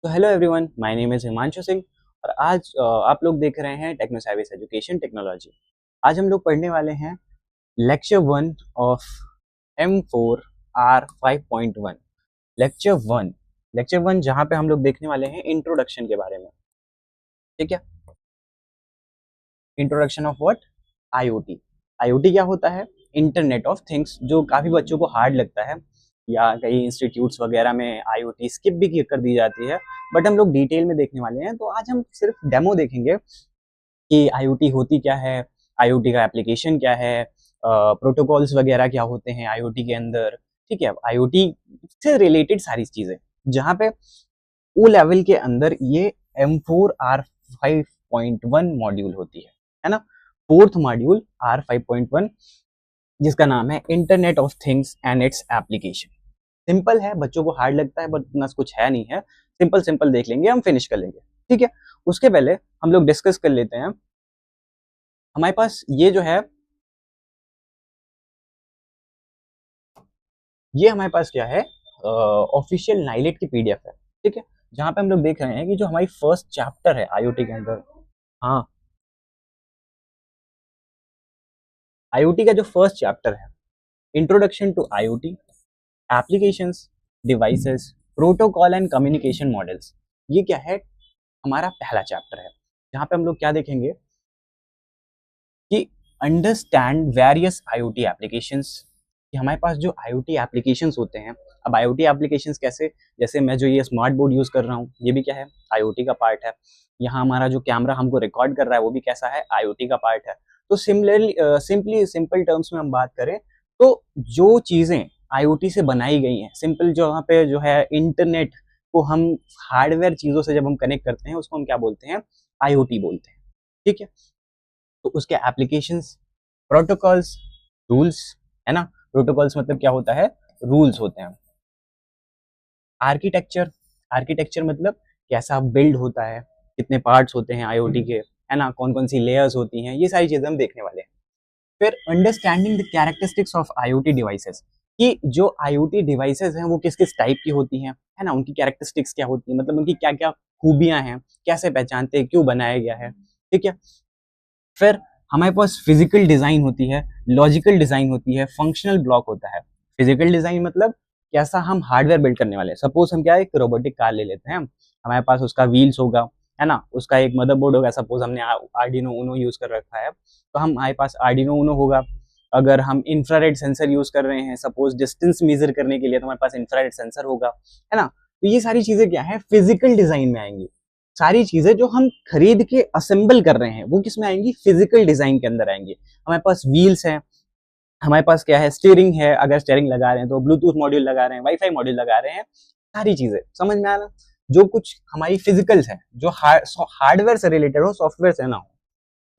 तो hello everyone, my name is Himanshu Singh और आज आप लोग देख रहे हैं टेक्नो सर्विस एजुकेशन टेक्नोलॉजी। आज हम लोग पढ़ने वाले हैं lecture 1 of M4R5.1। Lecture one जहाँ पे हम लोग देखने वाले हैं इंट्रोडक्शन के बारे में। ठीक है, introduction of what? IoT. IoT क्या होता है? इंटरनेट ऑफ थिंग्स, जो काफी बच्चों को हार्ड लगता है या कई इंस्टीट्यूट्स वगैरह में आईओटी स्किप भी कर दी जाती है, बट हम लोग डिटेल में देखने वाले हैं। तो आज हम सिर्फ डेमो देखेंगे कि आईओटी होती क्या है, आईओटी का एप्लीकेशन क्या है, प्रोटोकॉल्स वगैरह क्या होते हैं आईओटी के अंदर। ठीक है, आईओटी से रिलेटेड सारी चीजें, जहाँ पे ओ लेवल के अंदर ये M4R5.1 मॉड्यूल होती है ना। फोर्थ मॉड्यूल R5.1, जिसका नाम है internet of things and its application. Simple है, बच्चों को हार्ड लगता है बट इतना कुछ है नहीं है। सिंपल सिंपल देख लेंगे, हम फिनिश कर लेंगे। ठीक है, उसके पहले हम लोग डिस्कस कर लेते हैं। हमारे पास ये जो है, ये हमारे पास क्या है, ऑफिशियल नाइलेट की पीडीएफ है। ठीक है, जहां पे हम लोग देख रहे हैं कि जो हमारी फर्स्ट चैप्टर है आईओटी के अंदर, हाँ, आईओटी का जो फर्स्ट चैप्टर है, introduction to IoT, applications, devices, protocol and communication models, ये क्या है, हमारा पहला चैप्टर है। जहां पे हम लोग क्या देखेंगे कि अंडरस्टैंड वेरियस आईओटी एप्लीकेशंस, कि हमारे पास जो आईओटी एप्लीकेशंस होते हैं। अब आईओटी एप्लीकेशंस कैसे, जैसे मैं जो ये स्मार्ट बोर्ड यूज कर रहा हूँ, ये भी क्या है, आईओटी का पार्ट है। यहाँ हमारा जो कैमरा हमको रिकॉर्ड कर रहा है वो भी कैसा है, आईओटी का पार्ट है। तो सिमिलरली सिंपली सिंपल टर्म्स में हम बात करें तो जो चीजें आईओटी से बनाई गई हैं, सिंपल जो यहाँ पे जो है इंटरनेट को हम हार्डवेयर चीजों से जब हम कनेक्ट करते हैं उसको हम क्या बोलते हैं, आईओटी बोलते हैं। ठीक है, तो उसके एप्लीकेशंस, प्रोटोकॉल्स, रूल्स, है ना। प्रोटोकॉल्स मतलब क्या होता है, रूल्स होते हैं। आर्किटेक्चर, आर्किटेक्चर मतलब कैसा बिल्ड होता है, कितने पार्ट्स होते हैं आईओटी के, है ना, कौन कौन सी लेयर्स होती हैं, ये सारी चीजें हम देखने वाले हैं। फिर understanding the characteristics of IoT devices, कि जो आईओटी डिवाइसेस हैं वो किस किस टाइप की होती हैं, है ना, उनकी कैरेक्टरिस्टिक्स क्या होती है, मतलब उनकी क्या क्या खूबियां हैं, कैसे पहचानते हैं, क्यों बनाया गया है। ठीक है, फिर हमारे पास फिजिकल डिजाइन होती है, लॉजिकल डिजाइन होती है, फंक्शनल ब्लॉक होता है। फिजिकल डिजाइन मतलब कैसा हम हार्डवेयर बिल्ड करने वाले हैं। सपोज हम क्या है, एक रोबोटिक कार ले लेते हैं, हमारे पास उसका व्हील्स होगा, है ना, उसका एक मदरबोर्ड होगा। सपोज हमने आर्डिनो उनो यूज कर रखा है, तो हमारे पास आर्डिनो उनो होगा। अगर हम इंफ्रारेड सेंसर यूज कर रहे हैं, सपोज डिस्टेंस मेजर करने के लिए, तो हमारे पास इंफ्रारेड सेंसर होगा, है ना। तो ये सारी चीजें क्या है, फिजिकल डिजाइन में आएंगी। सारी चीजें जो हम खरीद के असेंबल कर रहे हैं वो किस में आएंगी, फिजिकल डिजाइन के अंदर आएंगी। हमारे पास व्हील्स हैं, हमारे पास क्या है, स्टीयरिंग है, अगर स्टीयरिंग लगा रहे हैं तो ब्लूटूथ मॉड्यूल लगा रहे हैं, वाईफाई मॉड्यूल लगा रहे हैं, सारी चीजें समझ में आ रहा। जो कुछ हमारी फिजिकल्स है, जो हार्डवेयर से रिलेटेड हो, सॉफ्टवेयर से ना हो।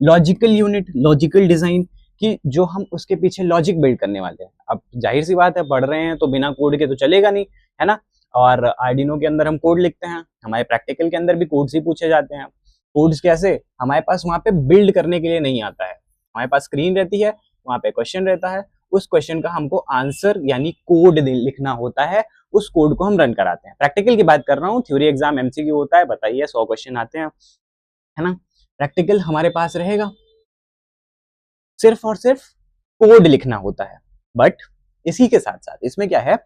लॉजिकल यूनिट, लॉजिकल डिजाइन, कि जो हम उसके पीछे लॉजिक बिल्ड करने वाले हैं। अब जाहिर सी बात है, पढ़ रहे हैं तो बिना कोड के तो चलेगा नहीं, है ना। और आर्डिनो के अंदर हम कोड लिखते हैं, हमारे प्रैक्टिकल के अंदर भी कोड्स ही पूछे जाते हैं। कोड्स कैसे, हमारे पास वहां पे बिल्ड करने के लिए नहीं आता है, हमारे पास स्क्रीन रहती है, वहां पे क्वेश्चन रहता है, उस क्वेश्चन का हमको आंसर यानी कोड लिखना होता है, उस कोड को हम रन कराते हैं। प्रैक्टिकल की बात कर रहा हूँ, थ्योरी एग्जाम एमसीक्यू होता है, बताइए 100 क्वेश्चन आते हैं, है ना। प्रैक्टिकल हमारे पास रहेगा, सिर्फ और सिर्फ कोड लिखना होता है। बट इसी के साथ साथ इसमें क्या है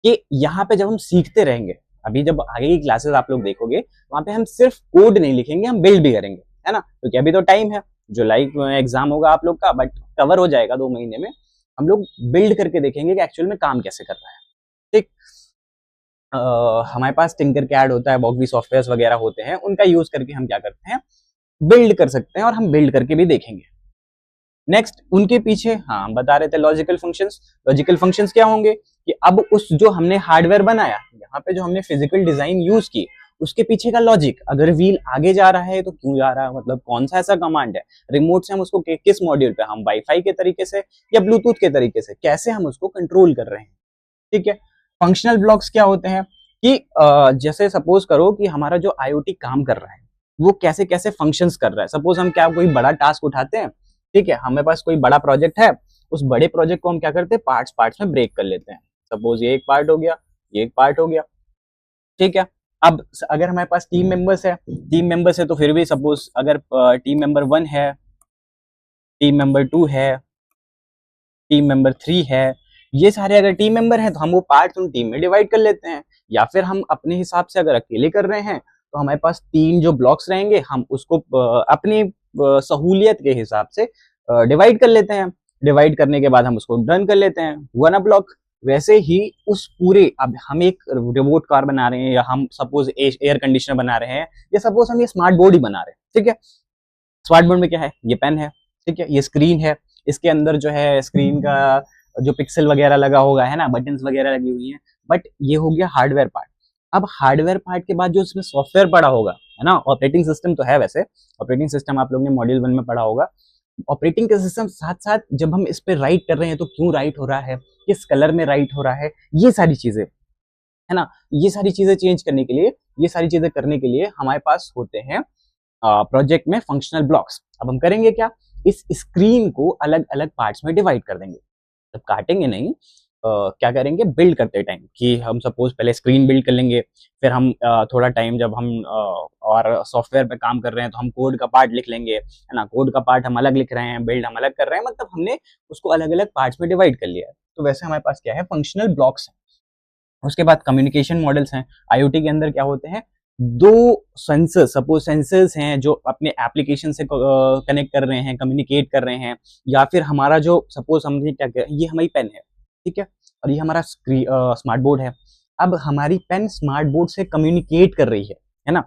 कि यहाँ पे जब हम सीखते रहेंगे, अभी जब आगे की क्लासेस आप लोग देखोगे, वहां पे हम सिर्फ कोड नहीं लिखेंगे, हम बिल्ड भी करेंगे, है ना। क्योंकि अभी तो टाइम है, जुलाई में एग्जाम होगा आप लोग का, बट कवर हो जाएगा 2 महीने में। हम लोग बिल्ड करके देखेंगे कि एक्चुअल में काम कैसे कर रहा है। ठीक, हमारे पास टिंकर कैड होता है, बॉग भी सॉफ्टवेयर वगैरह होते हैं, उनका यूज करके हम क्या करते हैं, बिल्ड कर सकते हैं, और हम बिल्ड करके भी देखेंगे। नेक्स्ट उनके पीछे, हाँ, हम बता रहे थे लॉजिकल फंक्शंस। लॉजिकल फंक्शंस क्या होंगे कि अब उस जो हमने हार्डवेयर बनाया, यहाँ पे जो हमने फिजिकल डिजाइन यूज की, उसके पीछे का लॉजिक, अगर व्हील आगे जा रहा है तो क्यों जा रहा है, मतलब कौन सा ऐसा कमांड है, रिमोट से हम उसको किस मॉड्यूल पे, हम वाईफाई के तरीके से या ब्लूटूथ के तरीके से, कैसे हम उसको कंट्रोल कर रहे हैं। ठीक है, फंक्शनल ब्लॉक्स क्या होते हैं कि जैसे सपोज करो कि हमारा जो आईओटी काम कर रहा है वो कैसे कैसे फंक्शंस कर रहा है। सपोज हम क्या कोई बड़ा टास्क उठाते हैं, ठीक है, हमें पास कोई बड़ा प्रोजेक्ट है, उस बड़े प्रोजेक्ट को हम क्या करते हैं, पार्ट्स पार्ट्स में ब्रेक कर लेते हैं। सपोज ये एक पार्ट हो गया, ये एक पार्ट हो गया, ठीक है। अगर हमारे पास टीम मेंबर्स है तो फिर भी सपोज अगर टीम मेंबर 1 है, टीम मेंबर 2 है, टीम मेंबर 3 है, ये सारे अगर टीम मेंबर हैं तो हम वो पार्ट्स उन टीम में डिवाइड कर लेते हैं, या फिर हम अपने हिसाब से अगर अकेले कर रहे हैं तो हमारे पास 3 जो ब्लॉक्स रहेंगे, हम उसको अपनी सहूलियत के हिसाब से डिवाइड कर लेते हैं। डिवाइड करने के बाद हम उसको डन कर लेते हैं, हुआ ना ब्लॉक। वैसे ही उस पूरे, अब हम एक रिमोट कार बना रहे हैं, या हम सपोज एयर कंडीशनर बना रहे हैं, या सपोज हम ये स्मार्ट बोर्ड ही बना रहे हैं, ठीक है। स्मार्ट बोर्ड में क्या है, ये पेन है, ठीक है, ये स्क्रीन है, इसके अंदर जो है स्क्रीन का जो पिक्सल वगैरह लगा होगा है ना, बटन्स वगैरह लगी हुई हैं, बट ये हो गया हार्डवेयर पार्ट। अब हार्डवेयर पार्ट के बाद जो इसमें सॉफ्टवेयर पड़ा होगा, है ना, ऑपरेटिंग सिस्टम तो है, वैसे ऑपरेटिंग सिस्टम आप लोग ने मॉड्यूल 1 में पढ़ा होगा। ऑपरेटिंग के सिस्टम साथ साथ जब हम इस पे राइट कर रहे हैं तो क्यों राइट हो रहा है, किस कलर में राइट हो रहा है, ये सारी चीजें, है ना, ये सारी चीजें चेंज करने के लिए, ये सारी चीजें करने के लिए हमारे पास होते हैं प्रोजेक्ट में फंक्शनल ब्लॉक्स। अब हम करेंगे क्या, इस स्क्रीन को अलग अलग पार्ट्स में डिवाइड कर देंगे। तब काटेंगे नहीं, क्या करेंगे, बिल्ड करते टाइम कि हम सपोज पहले स्क्रीन बिल्ड कर लेंगे, फिर हम थोड़ा टाइम जब हम और सॉफ्टवेयर पे काम कर रहे हैं तो हम कोड का पार्ट लिख लेंगे, है ना, कोड का पार्ट हम अलग लिख रहे हैं, बिल्ड हम अलग कर रहे हैं, मतलब हमने उसको अलग अलग पार्ट्स में डिवाइड कर लिया है। तो वैसे हमारे पास क्या है, फंक्शनल ब्लॉक्स हैं। उसके बाद कम्युनिकेशन मॉडल्स हैं। आईओटी के अंदर क्या होते हैं, दो सेंसर, सपोज सेंसर्स हैं जो अपने एप्लीकेशन से कनेक्ट कर रहे हैं, कम्युनिकेट कर रहे हैं, या फिर हमारा जो सपोज हमने क्या किया, ये हमारी पेन है, ठीक है, और ये हमारा स्मार्ट बोर्ड है। अब हमारी पेन स्मार्ट बोर्ड से कम्युनिकेट कर रही है ना,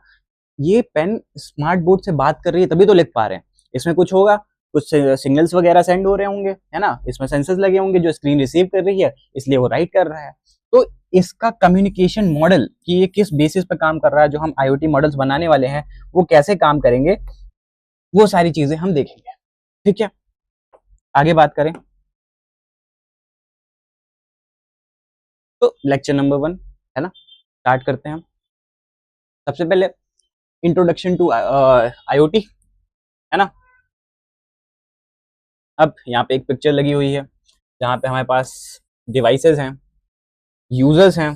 ये पेन स्मार्ट बोर्ड से बात कर रही है तभी तो लिख पा रहे हैं। इसमें कुछ होगा, कुछ सिग्नल्स वगैरह सेंड हो रहे होंगे, है ना, इसमें सेंसर्स लगे होंगे जो स्क्रीन रिसीव कर रही है, इसलिए वो राइट कर रहा है। तो इसका कम्युनिकेशन मॉडल कि ये किस बेसिस पे काम कर रहा है, जो हम आईओटी मॉडल्स बनाने वाले हैं वो कैसे काम करेंगे, वो सारी चीजें हम देखेंगे, ठीक है। आगे बात करें तो लेक्चर नंबर 1, है ना, स्टार्ट करते हैं हम। सबसे पहले इंट्रोडक्शन टू आईओटी, है ना। अब यहाँ पे एक पिक्चर लगी हुई है जहाँ पे हमारे पास डिवाइसेस हैं, यूजर्स हैं,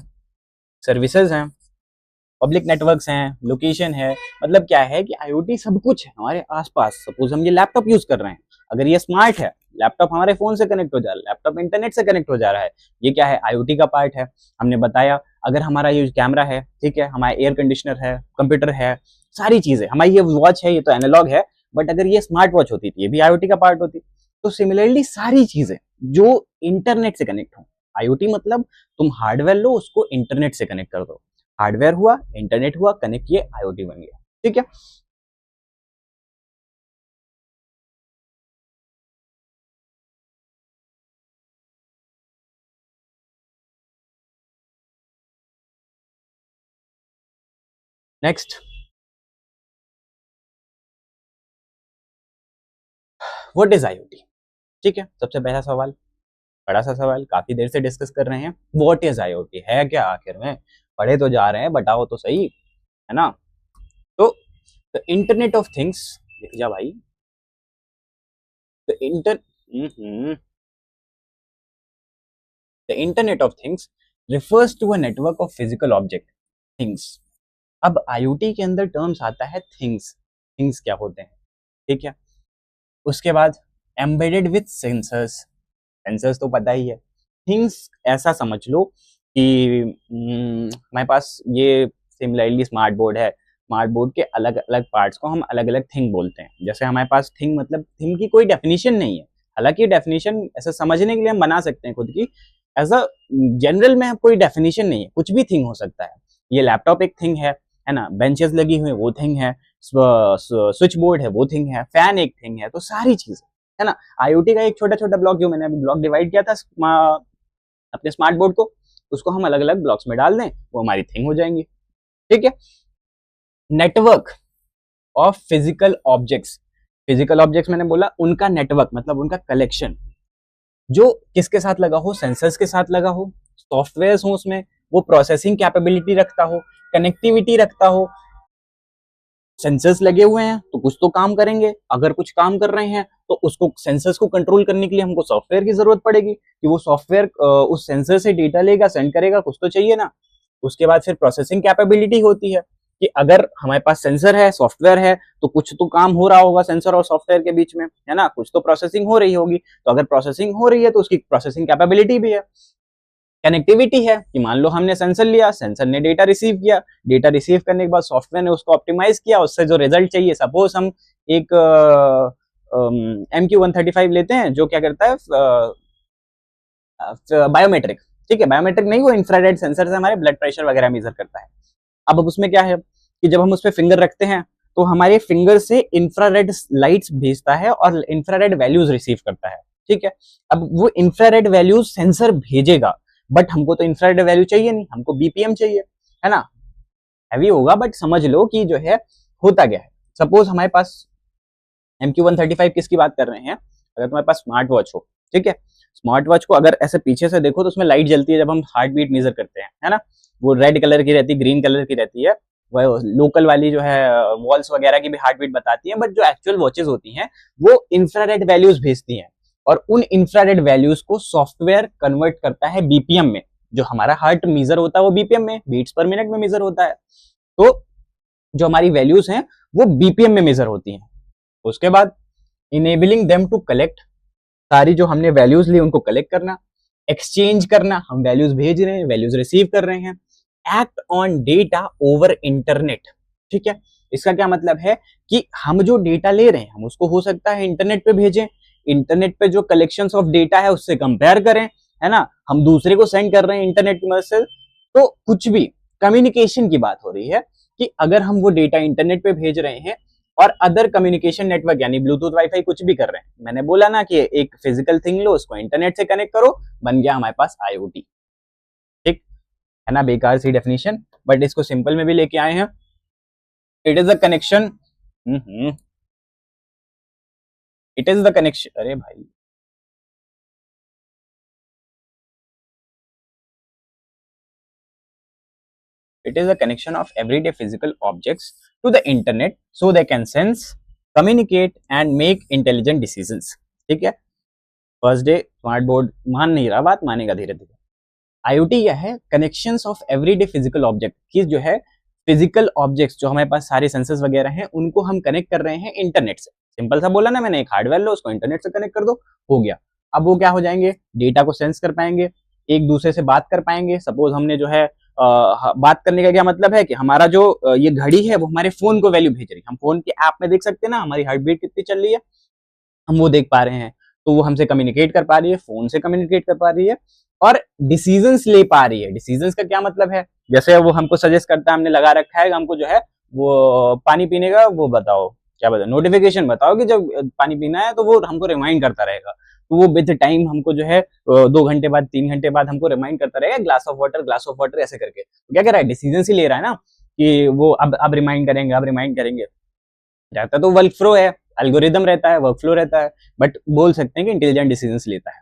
सर्विसेज हैं, पब्लिक नेटवर्क्स हैं, लोकेशन है। मतलब क्या है कि आईओटी सब कुछ है हमारे आसपास। सपोज हम ये लैपटॉप यूज कर रहे हैं, अगर ये स्मार्ट है, लैपटॉप हमारे फोन से कनेक्ट हो जा रहा है, लैपटॉप इंटरनेट से कनेक्ट हो जा रहा है, ये क्या है, आईओटी का पार्ट है। हमने बताया अगर हमारा ये कैमरा है, ठीक है, हमारा एयर कंडीशनर है, कंप्यूटर है, सारी चीजें, हमारी ये वॉच है, ये तो एनालॉग है, बट अगर ये स्मार्ट वॉच होती थी, ये भी आईओटी का पार्ट होती। तो सिमिलरली सारी चीजें जो इंटरनेट से कनेक्ट हो, आईओटी मतलब तुम हार्डवेयर लो, उसको इंटरनेट से कनेक्ट कर दो, हार्डवेयर हुआ, इंटरनेट हुआ, कनेक्ट किए, आईओटी बन गया, ठीक है। नेक्स्ट, व्हाट इज आईओटी, ठीक है। सबसे पहला सवाल, बड़ा सा सवाल, काफी देर से डिस्कस कर रहे हैं, व्हाट इज आईओटी, है क्या आखिर में, पढ़े तो जा रहे हैं, बताओ तो सही, है ना। तो द इंटरनेट ऑफ थिंग्स, लिख जा भाई, the enter the internet of things refers to a network of physical object things। अब IoT के अंदर टर्म्स आता है थिंग्स, थिंग्स क्या होते हैं, ठीक है। उसके बाद एम्बेडेड विथ सेंसर्स, सेंसर्स तो पता ही है। थिंग्स ऐसा समझ लो कि हमारे पास ये सिमिलरली स्मार्ट बोर्ड है, स्मार्ट बोर्ड के अलग अलग पार्ट्स को हम अलग अलग थिंग बोलते हैं। जैसे हमारे पास थिंग, मतलब थिंग की कोई डेफिनेशन नहीं है, हालांकि डेफिनेशन ऐसा समझने के लिए हम बना सकते हैं खुद की, एज अ जनरल में कोई डेफिनेशन नहीं है, कुछ भी थिंग हो सकता है। ये लैपटॉप एक थिंग है ना, बेंचेस लगी हुई है वो थिंग है, स्विच बोर्ड है वो थिंग है, फैन एक थिंग है, तो सारी चीजें, है ना। आईओटी का एक छोटा छोटा ब्लॉक, जो मैंने अभी ब्लॉक डिवाइड किया था अपने स्मार्ट बोर्ड को, उसको हम अलग अलग ब्लॉक्स में डाल दें, वो हमारी थिंग हो जाएंगी, ठीक है। Network of physical objects, physical objects मैंने बोला, उनका नेटवर्क मतलब उनका कलेक्शन, जो किसके साथ लगा हो, सेंसर्स के साथ लगा हो, सॉफ्टवेयर हो उसमें, वो प्रोसेसिंग कैपेबिलिटी रखता हो, कनेक्टिविटी रखता हो। सेंसर्स लगे हुए हैं तो कुछ तो काम करेंगे, अगर कुछ काम कर रहे हैं तो उसको, सेंसर्स को कंट्रोल करने के लिए हमको सॉफ्टवेयर की जरूरत पड़ेगी, कि वो सॉफ्टवेयर उस सेंसर से डेटा लेगा, सेंड करेगा, कुछ तो चाहिए ना। उसके बाद फिर प्रोसेसिंग कैपेबिलिटी होती है कि अगर हमारे पास सेंसर है, सॉफ्टवेयर है, तो कुछ तो काम हो रहा होगा सेंसर और सॉफ्टवेयर के बीच में, है ना, कुछ तो प्रोसेसिंग हो रही होगी। तो अगर प्रोसेसिंग हो रही है तो उसकी प्रोसेसिंग कैपेबिलिटी भी है। कनेक्टिविटी है कि मान लो हमने सेंसर लिया, सेंसर ने डेटा रिसीव किया, डेटा रिसीव करने के बाद सॉफ्टवेयर ने उसको ऑप्टिमाइज किया, उससे जो रिजल्ट चाहिए, सपोज हम एक MQ135 लेते हैं जो क्या करता है, बायोमेट्रिक, ठीक है, बायोमेट्रिक नहीं, वो इंफ्रारेड सेंसर से हमारे ब्लड प्रेशर वगैरह मेजर करता है। अब उसमें क्या है कि जब हम उस पर फिंगर रखते हैं तो हमारे फिंगर से इंफ्रारेड लाइट्स भेजता है और इंफ्रारेड वैल्यूज रिसीव करता है, ठीक है। अब वो इंफ्रारेड वैल्यूज सेंसर भेजेगा, बट हमको तो इंफ्रारेड वैल्यू चाहिए नहीं, हमको BPM चाहिए, है ना। हैवी होगा बट समझ लो कि जो है होता क्या है। सपोज हमारे पास MQ135 किसकी बात कर रहे हैं, अगर तुम्हारे पास स्मार्ट वॉच हो, ठीक है, स्मार्ट वॉच को अगर ऐसे पीछे से देखो तो उसमें लाइट जलती है जब हम हार्ट बीट मेजर करते हैं, है ना, वो रेड कलर की रहती है, ग्रीन कलर की रहती है, वह लोकल वाली जो है वॉल्स वगैरह की भी हार्ट बीट बताती है, बट जो एक्चुअल वॉचेस होती हैं वो इंफ्रारेड वैल्यूज भेजती हैं और उन इंफ्रारेड वैल्यूज को सॉफ्टवेयर कन्वर्ट करता है BPM में। जो हमारा हार्ट मेजर होता है वो BPM में, बीट्स पर मिनट में मेजर होता है, तो जो हमारी वैल्यूज हैं वो BPM में मेजर होती हैं। उसके बाद इनेबलिंग देम टू कलेक्ट, सारी जो हमने वैल्यूज ली उनको कलेक्ट करना, एक्सचेंज करना, हम वैल्यूज भेज रहे हैं, वैल्यूज रिसीव कर रहे हैं, act on data over internet, ठीक है। इसका क्या मतलब है कि हम जो डेटा ले रहे हैं हम उसको हो सकता है इंटरनेट पे भेजें, इंटरनेट पे जो कलेक्शंस ऑफ डेटा है उससे कंपेयर करें, है ना, हम दूसरे को सेंड कर रहे हैं इंटरनेट की मदद से। तो कुछ भी कम्युनिकेशन की बात हो रही है कि अगर हम वो डेटा इंटरनेट पे भेज रहे हैं और अदर कम्युनिकेशन नेटवर्क यानी ब्लूटूथ वाईफाई कुछ भी कर रहे हैं, मैंने बोला ना कि एक फिजिकल थिंग लो, उसको इंटरनेट से कनेक्ट करो, बन गया हमारे पास IoT, ठीक है ना। बेकार सी डेफिनेशन, बट इसको सिंपल में भी लेके आए हैं। It is the connection, it is the connection, अरे भाई it is a connection of everyday physical objects to the internet so they can sense, communicate and make intelligent decisions, ठीक है। फर्स्ट डे स्मार्ट बोर्ड मान नहीं रहा, बात मानेगा धीरे धीरे। IoT क्या है, connections of everyday physical object की जो है फिजिकल ऑब्जेक्ट्स जो हमारे पास सारे सेंसर्स वगैरह हैं उनको हम कनेक्ट कर रहे हैं इंटरनेट से। सिंपल सा बोला ना मैंने, एक हार्डवेयर लो उसको इंटरनेट से कनेक्ट कर दो, हो गया। अब वो क्या हो जाएंगे, डेटा को सेंस कर पाएंगे, एक दूसरे से बात कर पाएंगे। सपोज हमने जो है बात करने का क्या मतलब है कि हमारा जो ये घड़ी है वो हमारे फोन को वैल्यू भेज रही है, हम फोन के ऐप में देख सकते हैं ना हमारी हार्ट बीट कितनी चल रही है, हम वो देख पा रहे हैं, तो वो हमसे कम्युनिकेट कर पा रही है, फोन से कम्युनिकेट कर पा रही है और डिसीजंस ले पा रही है। डिसीजंस का क्या मतलब है, जैसे वो हमको सजेस्ट करता है, हमने लगा रखा है हमको जो है वो पानी पीने का, वो बताओ क्या बताओ, नोटिफिकेशन बताओ कि जब पानी पीना है, तो वो हमको रिमाइंड करता रहेगा। तो वो विद टाइम हमको जो है 2 घंटे बाद 3 घंटे बाद हमको रिमाइंड करता रहेगा, ग्लास ऑफ वाटर ऐसे करके। तो क्या कर रहा है, डिसीजन ही ले रहा है ना कि वो अब रिमाइंड करेंगे, अब रिमाइंड करेंगे। रहता तो वर्क फ्लो है, एल्गोरिदम रहता है, वर्क फ्लो रहता है, बट बोल सकते हैं कि इंटेलिजेंट डिसीजंस लेता है।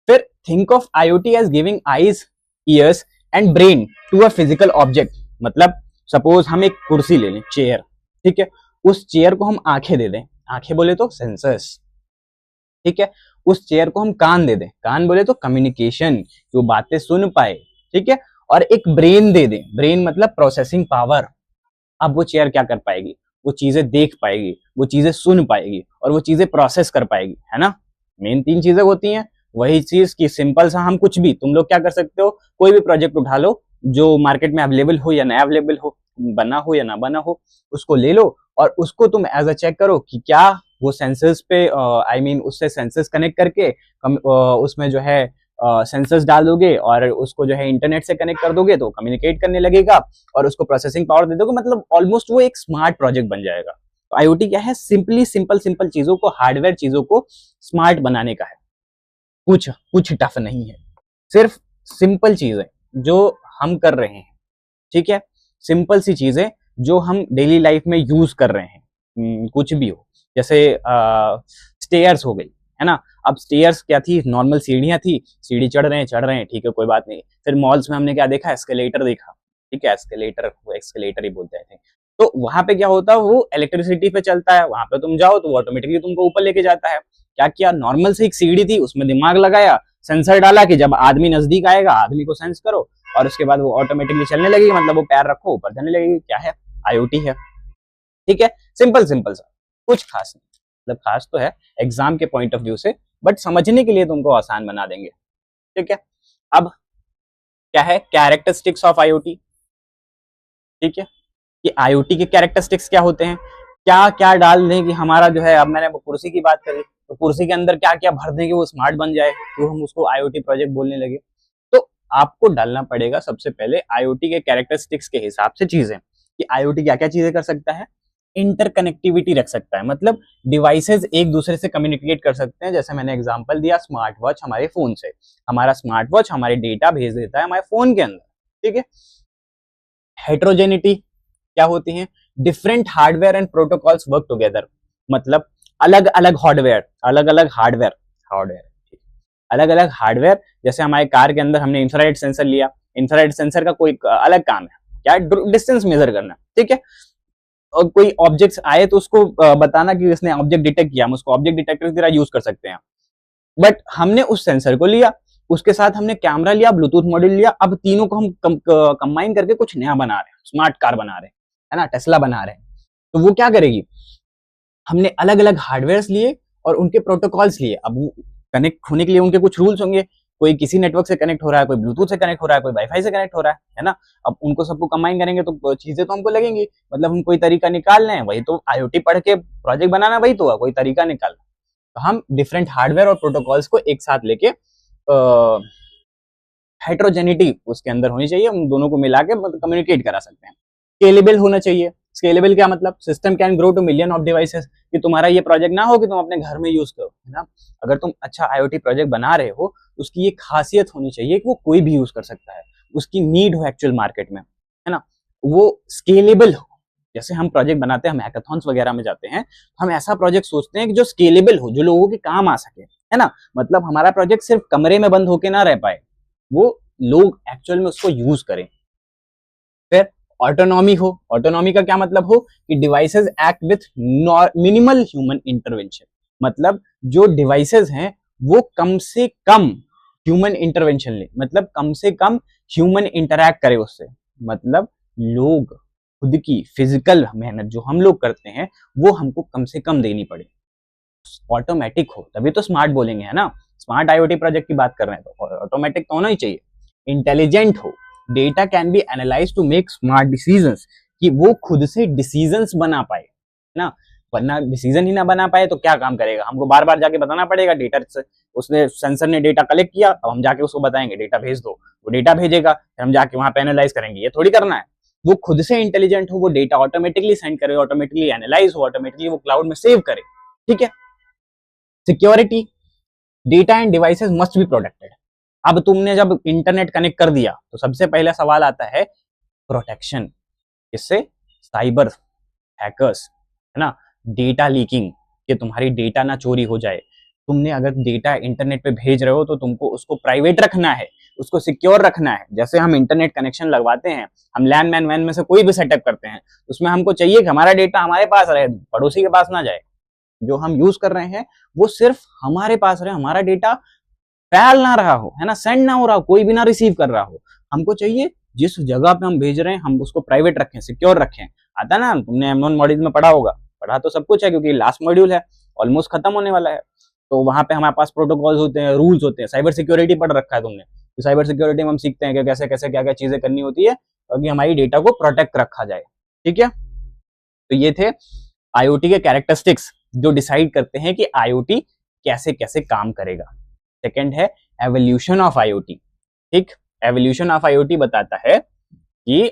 फिर think of IoT as giving eyes, ears and brain to a physical object. मतलब सपोज हम एक कुर्सी ले लें, चेयर, ठीक है, उस चेयर को हम आंखें दे दें, आंखें बोले तो सेंसर्स, ठीक है। उस चेयर को हम कान दे दें, कान बोले तो कम्युनिकेशन, जो बातें सुन पाए, ठीक है। और एक ब्रेन दे दें, ब्रेन मतलब प्रोसेसिंग पावर। अब वो चेयर क्या कर पाएगी, वो चीजें देख पाएगी, वो चीजें सुन पाएगी और वो चीजें प्रोसेस कर पाएगी, है ना। मेन 3 चीजें होती हैं। वही चीज की सिंपल सा हम कुछ भी, तुम लोग क्या कर सकते हो, कोई भी प्रोजेक्ट उठा लो जो मार्केट में अवेलेबल हो या ना अवेलेबल हो, बना हो या ना बना हो, उसको ले लो और उसको तुम एज अ चेक करो कि क्या वो सेंसर्स पे आई मीन उससे सेंसर्स कनेक्ट करके उसमें जो है सेंसर्स डाल दोगे और उसको जो है इंटरनेट से कनेक्ट कर दोगे तो कम्युनिकेट करने लगेगा और उसको प्रोसेसिंग पावर दे दोगे, मतलब ऑलमोस्ट वो एक स्मार्ट प्रोजेक्ट बन जाएगा। तो IoT क्या है, सिंपली सिंपल चीजों को, हार्डवेयर चीजों को स्मार्ट बनाने का है, कुछ टफ नहीं है, सिर्फ सिंपल चीजें जो हम कर रहे हैं, ठीक है, सिंपल सी चीजें जो हम डेली लाइफ में यूज कर रहे हैं, कुछ भी हो। जैसे स्टेयर्स हो गई, है ना। अब स्टेयर्स क्या थी, नॉर्मल सीढ़ियां थी, सीढ़ी चढ़ रहे हैं, ठीक है, कोई बात नहीं। फिर मॉल्स में हमने क्या देखा, एस्केलेटर देखा, ठीक है, एस्केलेटर ही बोलते हैं। तो वहां पे क्या होता है, वो इलेक्ट्रिसिटी पे चलता है, वहां पे तुम जाओ तो ऑटोमेटिकली तुमको ऊपर लेके जाता है। क्या किया, नॉर्मल से एक सीढ़ी थी, उसमें दिमाग लगाया, सेंसर डाला कि जब आदमी नजदीक आएगा आदमी को सेंस करो, और उसके बाद वो ऑटोमेटिकली चलने लगेगी, मतलब वो पैर रखो ऊपर चलने लगेगी। क्या है? IoT है। ठीक है, सिंपल सिंपल सा, कुछ खास नहीं, मतलब खास तो है एग्जाम के पॉइंट ऑफ व्यू से, बट समझने के लिए तुमको आसान बना देंगे। ठीक है, अब क्या है कैरेक्टरिस्टिक्स ऑफ IoT। ठीक है, कि IoT के कैरेक्टरिस्टिक्स क्या होते हैं, क्या क्या डाल दें कि हमारा जो है, अब मैंने कुर्सी की बात करी तो कुर्सी के अंदर क्या क्या भर दें कि वो स्मार्ट बन जाए, तो हम उसको IoT प्रोजेक्ट बोलने लगे। तो आपको डालना पड़ेगा सबसे पहले IoT के कैरेक्टरिस्टिक्स के हिसाब से चीजें, कि IoT क्या क्या चीजें कर सकता है। इंटरकनेक्टिविटी रख सकता है, मतलब डिवाइसेस एक दूसरे से कम्युनिकेट कर सकते हैं। जैसे मैंने एग्जांपल दिया स्मार्ट वॉच हमारे फोन से, हमारा स्मार्ट वॉच हमारे डेटा भेज देता है हमारे फोन के अंदर। ठीक है, हेट्रोजेनिटी क्या होती है, different hardware and protocols work together, मतलब अलग अलग हार्डवेयर, अलग अलग हार्डवेयर हार्डवेयर अलग अलग हार्डवेयर, जैसे हमारे कार के अंदर हमने इंफ्रारेड सेंसर लिया, इंफ्रारेड सेंसर का कोई अलग काम है, क्या डिस्टेंस मेजर करना। ठीक है, और कोई ऑब्जेक्ट्स आए तो उसको बताना कि इसने ऑब्जेक्ट डिटेक्ट किया, हम उसको ऑब्जेक्ट डिटेक्टर की तरह यूज कर सकते हैं। बट हमने उस सेंसर को लिया, उसके साथ हमने कैमरा लिया, ब्लूटूथ मॉड्यूल लिया, अब तीनों को हम कंबाइन करके कुछ नया बना रहे हैं, स्मार्ट कार बना रहे हैं, है ना, टेस्ला बना रहे हैं। तो वो क्या करेगी, हमने अलग अलग हार्डवेयर लिए और उनके प्रोटोकॉल्स लिए। अब कनेक्ट होने के लिए उनके कुछ रूल्स होंगे, कोई किसी नेटवर्क से कनेक्ट हो रहा है, कोई ब्लूटूथ से कनेक्ट हो रहा है, कोई वाईफाई से कनेक्ट हो रहा है ना। अब उनको सबको कंबाइन करेंगे तो चीजें तो हमको लगेंगी, मतलब हम कोई तरीका निकाल रहे हैं, वही तो IoT पढ़ के प्रोजेक्ट बनाना, वही तो हुआ, कोई तरीका निकालना। तो हम डिफरेंट हार्डवेयर और प्रोटोकॉल्स को एक साथ लेके हेट्रोजेनिटी उसके अंदर होनी चाहिए, उन दोनों को मिला के कम्युनिकेट करा सकते हैं। स्केलेबल होना चाहिए। स्केलेबल क्या मतलब, system can grow two million of devices, कि तुम्हारा ये प्रोजेक्ट ना हो कि तुम अपने घर में यूज करो, है ना। अगर तुम अच्छा IoT प्रोजेक्ट बना रहे हो, उसकी ये खासियत होनी चाहिए कि वो कोई भी यूज कर सकता है, उसकी नीड हो एक्चुअल मार्केट में, है ना, वो स्केलेबल हो। जैसे हम प्रोजेक्ट बनाते हैं, हम हैकाथॉन्स वगैरह में जाते हैं, हम ऐसा प्रोजेक्ट सोचते हैं कि जो स्केलेबल हो, जो लोगों के काम आ सके, है ना। मतलब हमारा प्रोजेक्ट सिर्फ कमरे में बंद होके ना रह पाए, वो लोग एक्चुअल में उसको यूज करें। फिर ऑटोनॉमी हो, ऑटोनॉमी का क्या मतलब हो कि devices act with minimal human intervention, मतलब जो डिवाइसेस हैं वो कम से कम ह्यूमन इंटरवेंशन ले, मतलब कम से कम ह्यूमन इंटरैक्ट करे उससे, मतलब लोग खुद की फिजिकल मेहनत जो हम लोग करते हैं वो हमको कम से कम देनी पड़े, ऑटोमेटिक हो, तभी तो स्मार्ट बोलेंगे, है ना। स्मार्ट IoT प्रोजेक्ट की बात कर रहे हैं तो ऑटोमेटिक तो होना ही चाहिए। इंटेलिजेंट हो, data can be analyze to make smart decisions, कि वो खुद से डिसीजंस बना पाए, है ना। वरना डिसीजन ही ना बना पाए तो क्या काम करेगा, हमको बार बार जाके बताना पड़ेगा। डेटा से उसने सेंसर ने डेटा कलेक्ट किया, अब हम जाके उसको बताएंगे डेटा भेज दो, वो डेटा भेजेगा, फिर हम जाके वहां पे एनालाइज करेंगे, ये थोड़ी करना है। वो खुद से इंटेलिजेंट हो, वो डेटा ऑटोमेटिकली सेंड करे, ऑटोमेटिकली एनालाइज हो, ऑटोमेटिकली वो क्लाउड में सेव करे। ठीक है, security, data end devices must be protected. अब तुमने जब इंटरनेट कनेक्ट कर दिया तो सबसे पहला सवाल आता है प्रोटेक्शन, किससे, साइबर हैकर्स, है ना, डेटा लीकिंग, कि तुम्हारी डेटा ना चोरी हो जाए। तुमने अगर डेटा इंटरनेट पे भेज रहे हो तो तुमको उसको प्राइवेट रखना है, उसको सिक्योर रखना है। जैसे हम इंटरनेट कनेक्शन लगवाते हैं, हम लैंड मैन वैन में से कोई भी सेटअप करते हैं, उसमें हमको चाहिए कि हमारा डेटा हमारे पास रहे, पड़ोसी के पास ना जाए। जो हम यूज कर रहे हैं वो सिर्फ हमारे पास रहे, हमारा डेटा फैल ना रहा हो, है ना, सेंड ना हो रहा हो, कोई भी ना रिसीव कर रहा हो। हमको चाहिए जिस जगह पे हम भेज रहे हैं हम उसको प्राइवेट रखें, सिक्योर रखें। आता ना, तुमने M1 मॉड्यूल में पढ़ा होगा, पढ़ा तो सब कुछ है क्योंकि लास्ट मॉड्यूल है, ऑलमोस्ट खत्म होने वाला है। तो वहां पे हमारे पास प्रोटोकॉल्स होते हैं, रूल्स होते हैं, साइबर सिक्योरिटी पढ़ रखा है तुमने, कि साइबर सिक्योरिटी में हम सीखते हैं कि कैसे कैसे क्या क्या चीजें करनी होती है ताकि हमारी डेटा को प्रोटेक्ट रखा जाए। ठीक है, तो ये थे IoT के कैरेक्टरिस्टिक्स जो डिसाइड करते हैं कि IoT कैसे कैसे काम करेगा। सेकंड है एवोल्यूशन ऑफ IoT। ठीक, एवोल्यूशन ऑफ IoT बताता है कि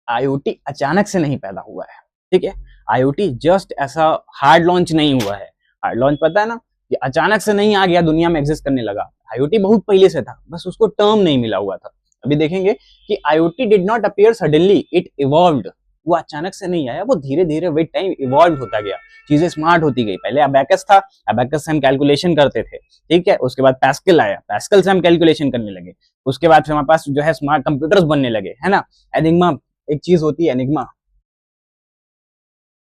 IoT अचानक से नहीं पैदा हुआ है। ठीक है, IoT जस्ट ऐसा हार्ड लॉन्च नहीं हुआ है। हार्ड लॉन्च पता है ना, कि अचानक से नहीं आ गया, दुनिया में एग्जिस्ट करने लगा। IoT बहुत पहले से था, बस उसको टर्म नहीं मिला हुआ था। अभी देखेंगे कि IoT did not appear suddenly, it evolved. वो अचानक से नहीं आया, वो धीरे धीरे विद टाइम इवॉल्व होता गया, चीजें स्मार्ट होती गई। पहले अबैकस था, अबैकस से हम कैलकुलेशन करते थे। ठीक है, उसके बाद पैस्कल आया, पैस्कल से हम कैलकुलेशन करने लगे। उसके बाद फिर हमारे पास जो है स्मार्ट कंप्यूटर्स बनने लगे, है ना। एनिग्मा एक चीज होती है, एनिग्मा,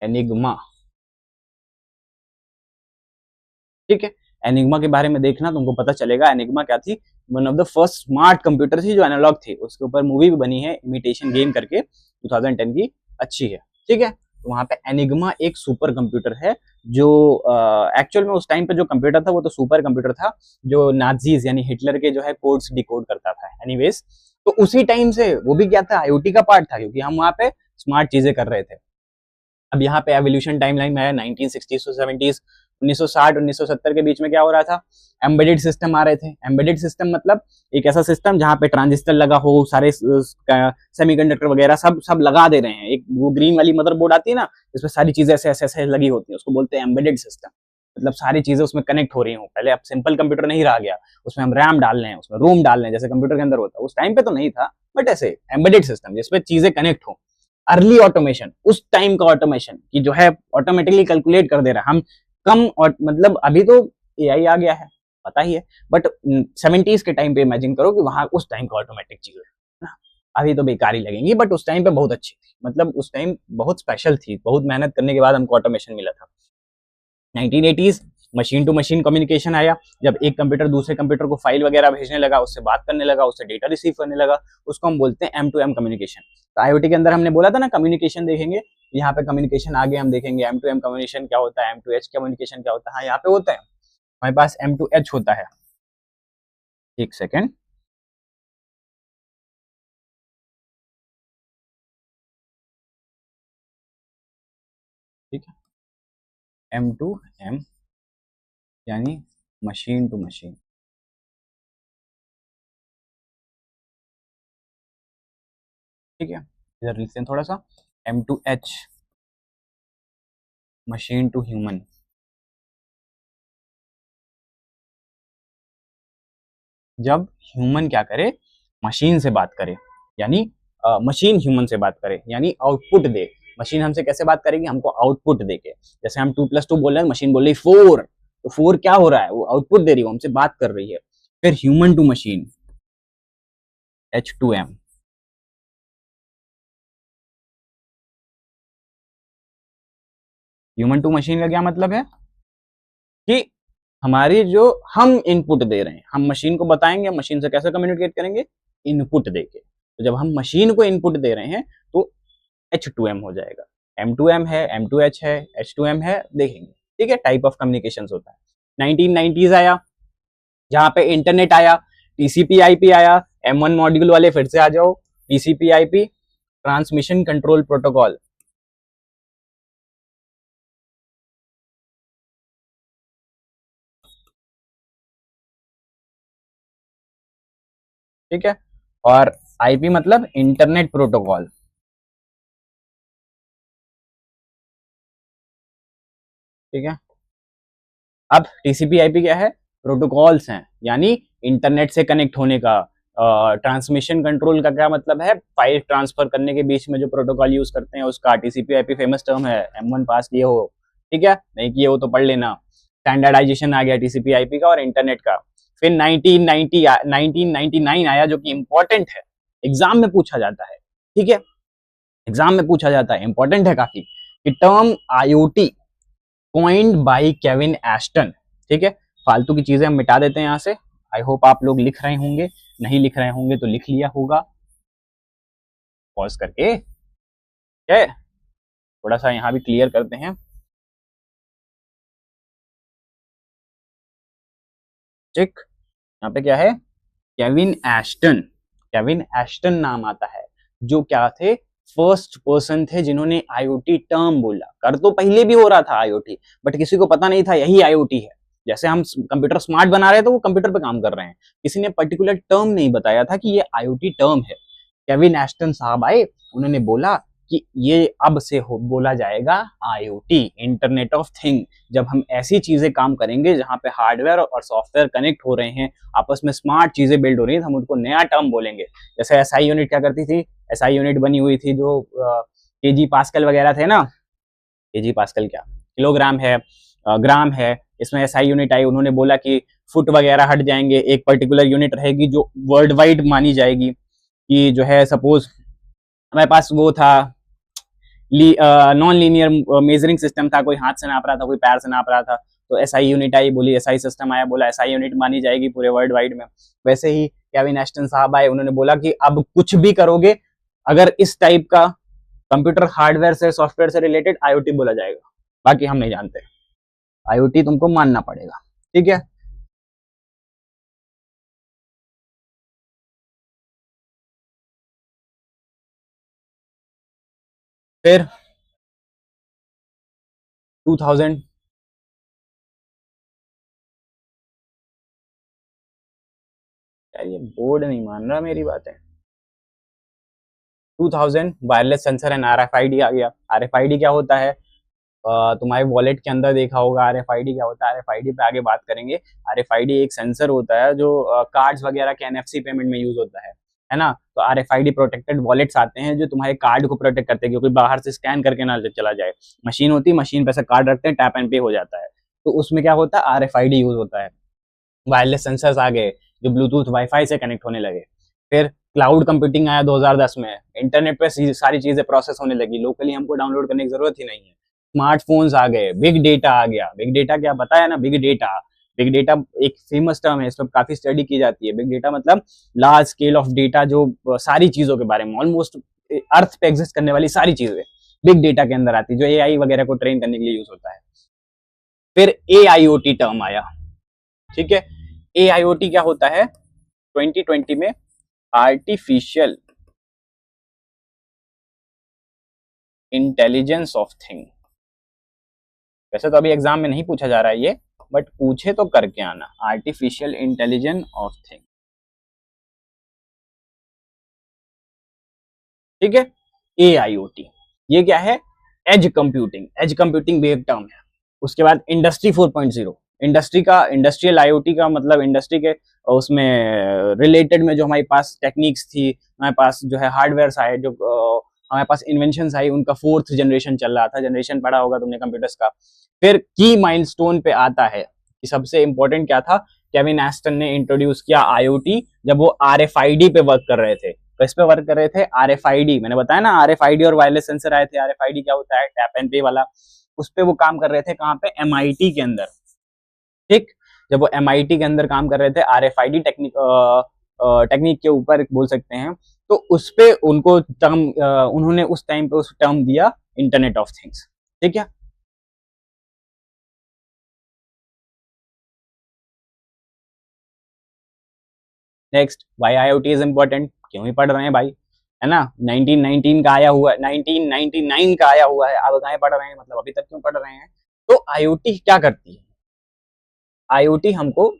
एनिग्मा। ठीक है, एनिग्मा के बारे में देखना, तुमको पता चलेगा एनिग्मा क्या थी। One of the first smart computer थी जो एनालॉग थी। उसके ऊपर मूवी भी बनी है इमिटेशन गेम करके 2010 की, अच्छी है, ठीक है। तो वहां पे एनिग्मा एक सुपर कंप्यूटर है जो एक्चुअल में उस टाइम पे जो कंप्यूटर था वो तो सुपर कंप्यूटर था जो नाजीज यानी हिटलर के जो है कोड्स डिकोड करता था। एनीवेज, तो उसी टाइम से वो भी क्या था, आईओटी का पार्ट था, क्योंकि हम वहां पे स्मार्ट चीजें कर रहे थे। अब यहाँ पे एवोल्यूशन टाइमलाइन में है 1960s टू 70s, 1960 1970 के बीच में क्या हो रहा था, एम्बेडेड सिस्टम आ रहे थे। एम्बेडेड सिस्टम मतलब एक ऐसा सिस्टम जहाँ पे ट्रांजिस्टर लगा हो, सारे सेमीकंडक्टर वगैरह सब सब लगा दे रहे हैं। एक वो ग्रीन वाली मदरबोर्ड आती है ना, जिसमें सारी चीजें ऐसे ऐसे ऐसे लगी होती है, उसको बोलते हैं एम्बेडेड सिस्टम। मतलब सारी चीजें उसमें कनेक्ट हो रही हो। पहले अब सिंपल कंप्यूटर नहीं रह गया, उसमें हम रैम डाल रहे हैं, उसमें रोम डाल रहे हैं, जैसे कंप्यूटर के अंदर होता है। उस टाइम पे तो नहीं था, बट ऐसे एम्बेडेड सिस्टम जिसपे चीजें कनेक्ट हो। अर्ली ऑटोमेशन, उस टाइम का ऑटोमेशन की जो है ऑटोमेटिकली कैलकुलेट कर दे रहा है। हम कम और मतलब अभी तो एआई आ गया है, पता ही है, बट 70s के टाइम पे इमेजिन करो कि वहां उस टाइम का ऑटोमेटिक चीज है ना। अभी तो बेकार ही लगेंगी, बट उस टाइम पे बहुत अच्छी थी, मतलब उस टाइम बहुत स्पेशल थी। बहुत मेहनत करने के बाद हमको ऑटोमेशन मिला था। 1980s machine to machine communication आया, जब एक कंप्यूटर दूसरे कंप्यूटर को फाइल वगैरह भेजने लगा, उससे बात करने लगा, उससे डेटा रिसीव करने लगा, उसको हम बोलते हैं एम टू एम कम्युनिकेशन। तो आईओटी के अंदर हमने बोला था ना कम्युनिकेशन देखेंगे, यहाँ पे कम्युनिकेशन आगे हम देखेंगे एम टू एम कम्युनिकेशन क्या होता है, एम टू एच कम्युनिकेशन क्या होता है। हाँ, यहाँ पे होता है, हमारे पास एम टू एच होता है। एक सेकेंड, ठीक है, एम टू एम यानी मशीन टू मशीन। ठीक है, इधर लिखते हैं थोड़ा सा, M to H machine to human. जब ह्यूमन क्या करे, मशीन से बात करे, यानी मशीन ह्यूमन से बात करे, यानी आउटपुट दे। मशीन हमसे कैसे बात करेगी, हमको आउटपुट देके। जैसे हम 2+2 बोल रहे हैं, मशीन बोल रही 4, तो 4 क्या हो रहा है, वो आउटपुट दे रही है, वो हमसे बात कर रही है। फिर human to machine, H2M। Human to machine का क्या मतलब है कि हमारी जो हम इनपुट दे रहे हैं, हम मशीन को बताएंगे, मशीन से कैसे कम्युनिकेट करेंगे, इनपुट देके। तो जब हम मशीन को इनपुट दे रहे हैं तो H2M हो जाएगा। M2M है, M2H है, H2M है, देखेंगे, ठीक है। टाइप ऑफ कम्युनिकेशन होता है। 1990s आया, जहां पे इंटरनेट आया, टीसीपी आईपी आया। M1 मॉड्यूल वाले फिर से आ जाओ, TCP IP transmission control protocol. ठीक है, और आईपी मतलब इंटरनेट प्रोटोकॉल। ठीक है, अब टीसीपी आईपी क्या है, प्रोटोकॉल्स हैं, यानी इंटरनेट से कनेक्ट होने का। ट्रांसमिशन कंट्रोल का क्या मतलब है, फाइल ट्रांसफर करने के बीच में जो प्रोटोकॉल यूज करते हैं उसका। टीसीपी आईपी फेमस टर्म है, M1 पास किए हो, ठीक है, नहीं किए हो तो पढ़ लेना। स्टैंडर्डाइजेशन आ गया टीसीपी आईपी का और इंटरनेट का। फिर 1999 आया, जो कि इंपॉर्टेंट है, एग्जाम में पूछा जाता है, ठीक है, एग्जाम में पूछा जाता है, इंपॉर्टेंट है काफी, कि term IoT coined bye Kevin Aston. ठीक है, फालतू की चीजें हम मिटा देते हैं यहाँ से। आई होप आप लोग लिख रहे होंगे, नहीं लिख रहे होंगे तो लिख लिया होगा पॉज करके। है, थोड़ा सा यहाँ भी क्लियर करते हैं। ठीक, यहाँ पे क्या है, केविन एस्टन। केविन एस्टन नाम आता है, जो क्या थे, फर्स्ट पर्सन थे जिन्होंने आईओटी टर्म बोला। कर तो पहले भी हो रहा था आईओटी, बट किसी को पता नहीं था यही आईओटी है। जैसे हम कंप्यूटर स्मार्ट बना रहे थे, वो कंप्यूटर पे काम कर रहे हैं, किसी ने पर्टिकुलर टर्म नहीं बताया था कि ये आईओटी टर्म है। केविन एस्टन साहब आए, उन्होंने बोला कि ये अब से हो बोला जाएगा आईओटी, इंटरनेट ऑफ थिंग। जब हम ऐसी चीजें काम करेंगे जहां पे हार्डवेयर और सॉफ्टवेयर कनेक्ट हो रहे हैं, आपस में स्मार्ट चीजें बिल्ड हो रही हैं, हम उनको नया टर्म बोलेंगे। जैसे एसआई यूनिट क्या करती थी, एसआई यूनिट बनी हुई थी जो केजी पास्कल वगैरह थे ना। केजी पास्कल क्या, किलोग्राम है, ग्राम है, इसमें एसआई यूनिट आई। उन्होंने बोला कि फुट वगैरह हट जाएंगे, एक पर्टिकुलर यूनिट रहेगी जो वर्ल्ड वाइड मानी जाएगी। कि जो है सपोज हमारे पास वो था नॉन लीनियर मेजरिंग सिस्टम था, कोई हाथ से नाप रहा था, कोई पैर से नाप रहा था, तो एसआई यूनिट आई, बोली एसआई सिस्टम आया, बोला एसआई यूनिट मानी जाएगी पूरे वर्ल्ड वाइड में। वैसे ही केविन एस्टन साहब आए, उन्होंने बोला कि अब कुछ भी करोगे अगर इस टाइप का कंप्यूटर हार्डवेयर से सॉफ्टवेयर से रिलेटेड आईओटी बोला जाएगा, बाकी हम नहीं जानते, आईओटी तुमको मानना पड़ेगा। ठीक है, फिर 2000 यार ये बोर्ड नहीं मान रहा मेरी बातें। 2000 वायरलेस सेंसर एंड आरएफआईडी आ गया। आरएफआईडी क्या होता है? तुम्हारे वॉलेट के अंदर देखा होगा आरएफआईडी क्या होता है। आरएफआईडी पे आगे बात करेंगे। आरएफआईडी एक सेंसर होता है जो कार्ड्स वगैरह के एनएफसी पेमेंट में यूज होता है ना। तो आरएफआईडी प्रोटेक्टेड वॉलेट्स आते हैं जो तुम्हारे कार्ड को प्रोटेक्ट करते हैं, क्योंकि बाहर से स्कैन करके ना चला जाए। मशीन होती है, मशीन पे से कार्ड रखते हैं, टैप एंड पे हो जाता है। तो उसमें क्या होता है? आरएफआईडी यूज होता है। वायरलेस सेंसर्स आ गए जो ब्लूटूथ वाईफाई से कनेक्ट होने लगे। फिर क्लाउड कंप्यूटिंग आया 2010 में। इंटरनेट पे सारी चीजें प्रोसेस होने लगी, लोकली हमको डाउनलोड करने की जरूरत ही नहीं है। स्मार्टफोन्स आ गए, बिग डेटा आ गया। बिग डेटा क्या बताया ना? बिग डेटा, बिग डेटा एक फेमस टर्म है, इस पर काफी स्टडी की जाती है। बिग डेटा मतलब लार्ज स्केल ऑफ डेटा, जो सारी चीजों के बारे में, ऑलमोस्ट अर्थ पे एग्जिस्ट करने वाली सारी चीजें बिग डेटा के अंदर आती है, जो एआई वगैरह को ट्रेन करने के लिए यूज होता है। फिर एआईओटी टर्म आया। ठीक है, एआईओटी क्या होता है? 2020 में आर्टिफिशियल इंटेलिजेंस ऑफ थिंग। वैसे तो अभी एग्जाम में नहीं पूछा जा रहा है ये, बट पूछे तो करके आना। आर्टिफिशियल इंटेलिजेंस ऑफ थिंग, ठीक है। एआईओटी ये क्या है? Edge computing. एज कंप्यूटिंग भी एक टर्म है। उसके बाद इंडस्ट्री 4.0। इंडस्ट्री का, इंडस्ट्रियल आईओटी का मतलब इंडस्ट्री के उसमें रिलेटेड में जो हमारे पास टेक्निक्स थी, हमारे पास जो है हार्डवेयर आए, जो हमारे पास इन्वेंशन आई, उनका 4th जनरेशन चल रहा था। जनरेशन पढ़ा होगा तुमने कंप्यूटर्स का। फिर की माइलस्टोन पे आता है कि सबसे इंपॉर्टेंट क्या था? केविन एस्टन ने इंट्रोड्यूस किया आईओटी जब वो आरएफआईडी पे वर्क कर रहे थे। तो इस पे वर्क कर रहे थे आरएफआईडी, मैंने बताया ना आरएफआईडी और वायरलेस सेंसर आए थे। आरएफआईडी क्या होता है? टैप एंड पे वाला। उस पे वो काम कर रहे थे, कहाँ पे? एमआईटी के अंदर। ठीक, जब वो एमआईटी के अंदर काम कर रहे थे आरएफआईडी टेक्निक के ऊपर बोल सकते हैं, तो उस पे उनको टर्म, उन्होंने उस टाइम पे उस टर्म दिया इंटरनेट ऑफ थिंग्स। ठीक है, next, why IoT is important. क्यों ही पढ़ रहे हैं भाई, है ना। 1919 का आया हुआ, 1999 का आया हुआ है, अब कहाँ पढ़ रहे हैं, मतलब अभी तक क्यों पढ़ रहे हैं? तो आईओटी क्या करती है? आईओटी हमको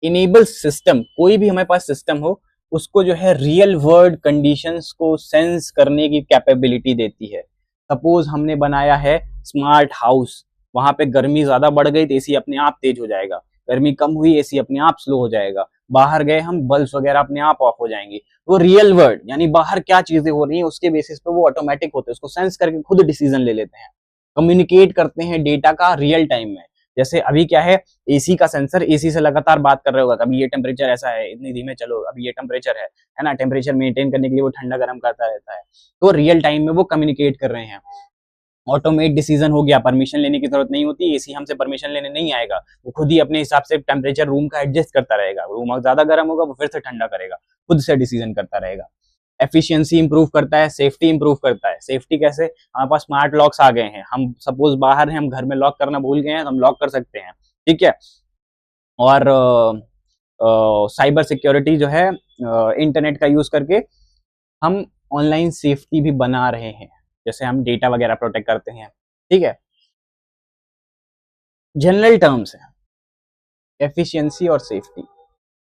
इनेबल सिस्टम, कोई भी हमारे पास सिस्टम हो, उसको जो है रियल वर्ल्ड कंडीशंस को सेंस करने की कैपेबिलिटी देती है। सपोज हमने बनाया है स्मार्ट हाउस, वहां पे गर्मी ज्यादा बढ़ गई तो एसी अपने आप तेज हो जाएगा, गर्मी कम हुई एसी अपने आप स्लो हो जाएगा, बाहर गए हम बल्ब वगैरह अपने आप ऑफ हो जाएंगे। वो रियल वर्ल्ड यानी बाहर क्या चीजें हो रही हैं उसके बेसिस पे वो ऑटोमेटिक होते हैं, उसको सेंस करके खुद डिसीजन ले लेते हैं, कम्युनिकेट करते हैं डेटा का रियल टाइम में। जैसे अभी क्या है, एसी का सेंसर एसी से लगातार बात कर रहे होगा, कभी ये टेम्परेचर ऐसा है, इतनी धीमे चलो, अभी ये टेम्परेचर है ना। टेम्परेचर मेंटेन करने के लिए वो ठंडा गर्म करता रहता है। तो रियल टाइम में वो कम्युनिकेट कर रहे हैं। ऑटोमेट डिसीजन हो गया, परमिशन लेने की जरूरत नहीं होती, एसी हमसे परमिशन लेने नहीं आएगा, वो खुद ही अपने हिसाब से टेम्परेचर रूम का एडजस्ट करता रहेगा। रूम ज्यादा गर्म होगा वो फिर से ठंडा करेगा, खुद से डिसीजन करता रहेगा। एफिशिएंसी इंप्रूव करता है, सेफ्टी इंप्रूव करता है। सेफ्टी कैसे? हमारे पास स्मार्ट लॉक्स आ गए हैं, हम सपोज बाहर हैं, हम घर में लॉक करना भूल गए हैं, हम लॉक कर सकते हैं। ठीक है, और साइबर सिक्योरिटी जो है, इंटरनेट का यूज करके हम ऑनलाइन सेफ्टी भी बना रहे हैं, जैसे हम डेटा वगैरह प्रोटेक्ट करते हैं। ठीक है, जनरल टर्म्स है एफिशिएंसी और सेफ्टी।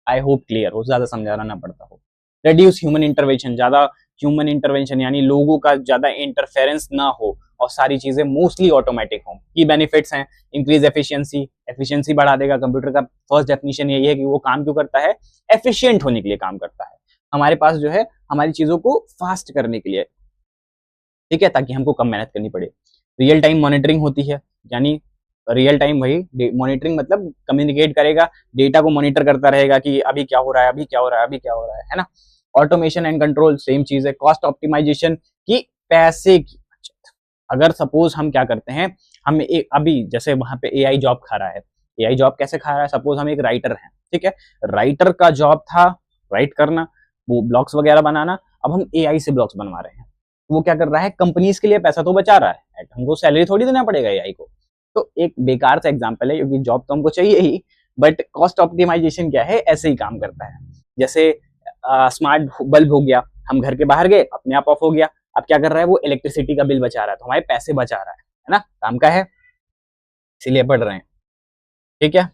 आई होप क्लियर हो, ज्यादा समझाना ना पड़ता हो। रेड्यूस ह्यूमन इंटरवेंशन, ज्यादा ह्यूमन इंटरवेंशन यानी लोगों का ज्यादा इंटरफेरेंस ना हो और सारी चीजें मोस्टली ऑटोमेटिक हो। की बेनिफिट्स हैं, इंक्रीज एफिशिएंसी, एफिशिएंसी बढ़ा देगा। कंप्यूटर का फर्स्ट डेफिनेशन यही है कि वो काम क्यों करता है? एफिशिएंट होने के लिए काम करता है, हमारे पास जो है हमारी चीजों को फास्ट करने के लिए। ठीक है, ताकि हमको कम मेहनत करनी पड़े। रियल टाइम मॉनिटरिंग होती है, यानी रियल टाइम वही मॉनिटरिंग मतलब कम्युनिकेट करेगा, डेटा को मॉनिटर करता रहेगा कि अभी क्या हो रहा है, अभी क्या हो रहा है, अभी क्या हो रहा है ना। ऑटोमेशन एंड कंट्रोल सेम चीज है। कॉस्ट ऑप्टिमाइजेशन की पैसे की बचत। अगर सपोज हम क्या करते हैं, हम एक अभी जैसे वहां पे एआई जॉब खा रहा है, एआई जॉब कैसे खा रहा है, सपोज हम एक राइटर हैं, ठीक है, राइटर का जॉब था राइट करना, वो ब्लॉग्स वगैरह बनाना, अब हम एआई से ब्लॉग्स बनवा रहे हैं, वो क्या कर रहा है, कंपनीज के लिए पैसा तो बचा रहा है, हमको सैलरी थोड़ी देना पड़ेगा एआई को। तो एक बेकार सा एग्जांपल है, क्योंकि जॉब तो हमको चाहिए ही, बट कॉस्ट ऑप्टिमाइजेशन क्या है, ऐसे ही काम करता है। जैसे स्मार्ट बल्ब हो गया, हम घर के बाहर गए, अपने आप ऑफ हो गया, अब क्या कर रहा है, वो इलेक्ट्रिसिटी का बिल बचा रहा है, तो हमारे पैसे बचा रहा है ना, काम का है, इसीलिए पढ़ रहे हैं, ठीक है।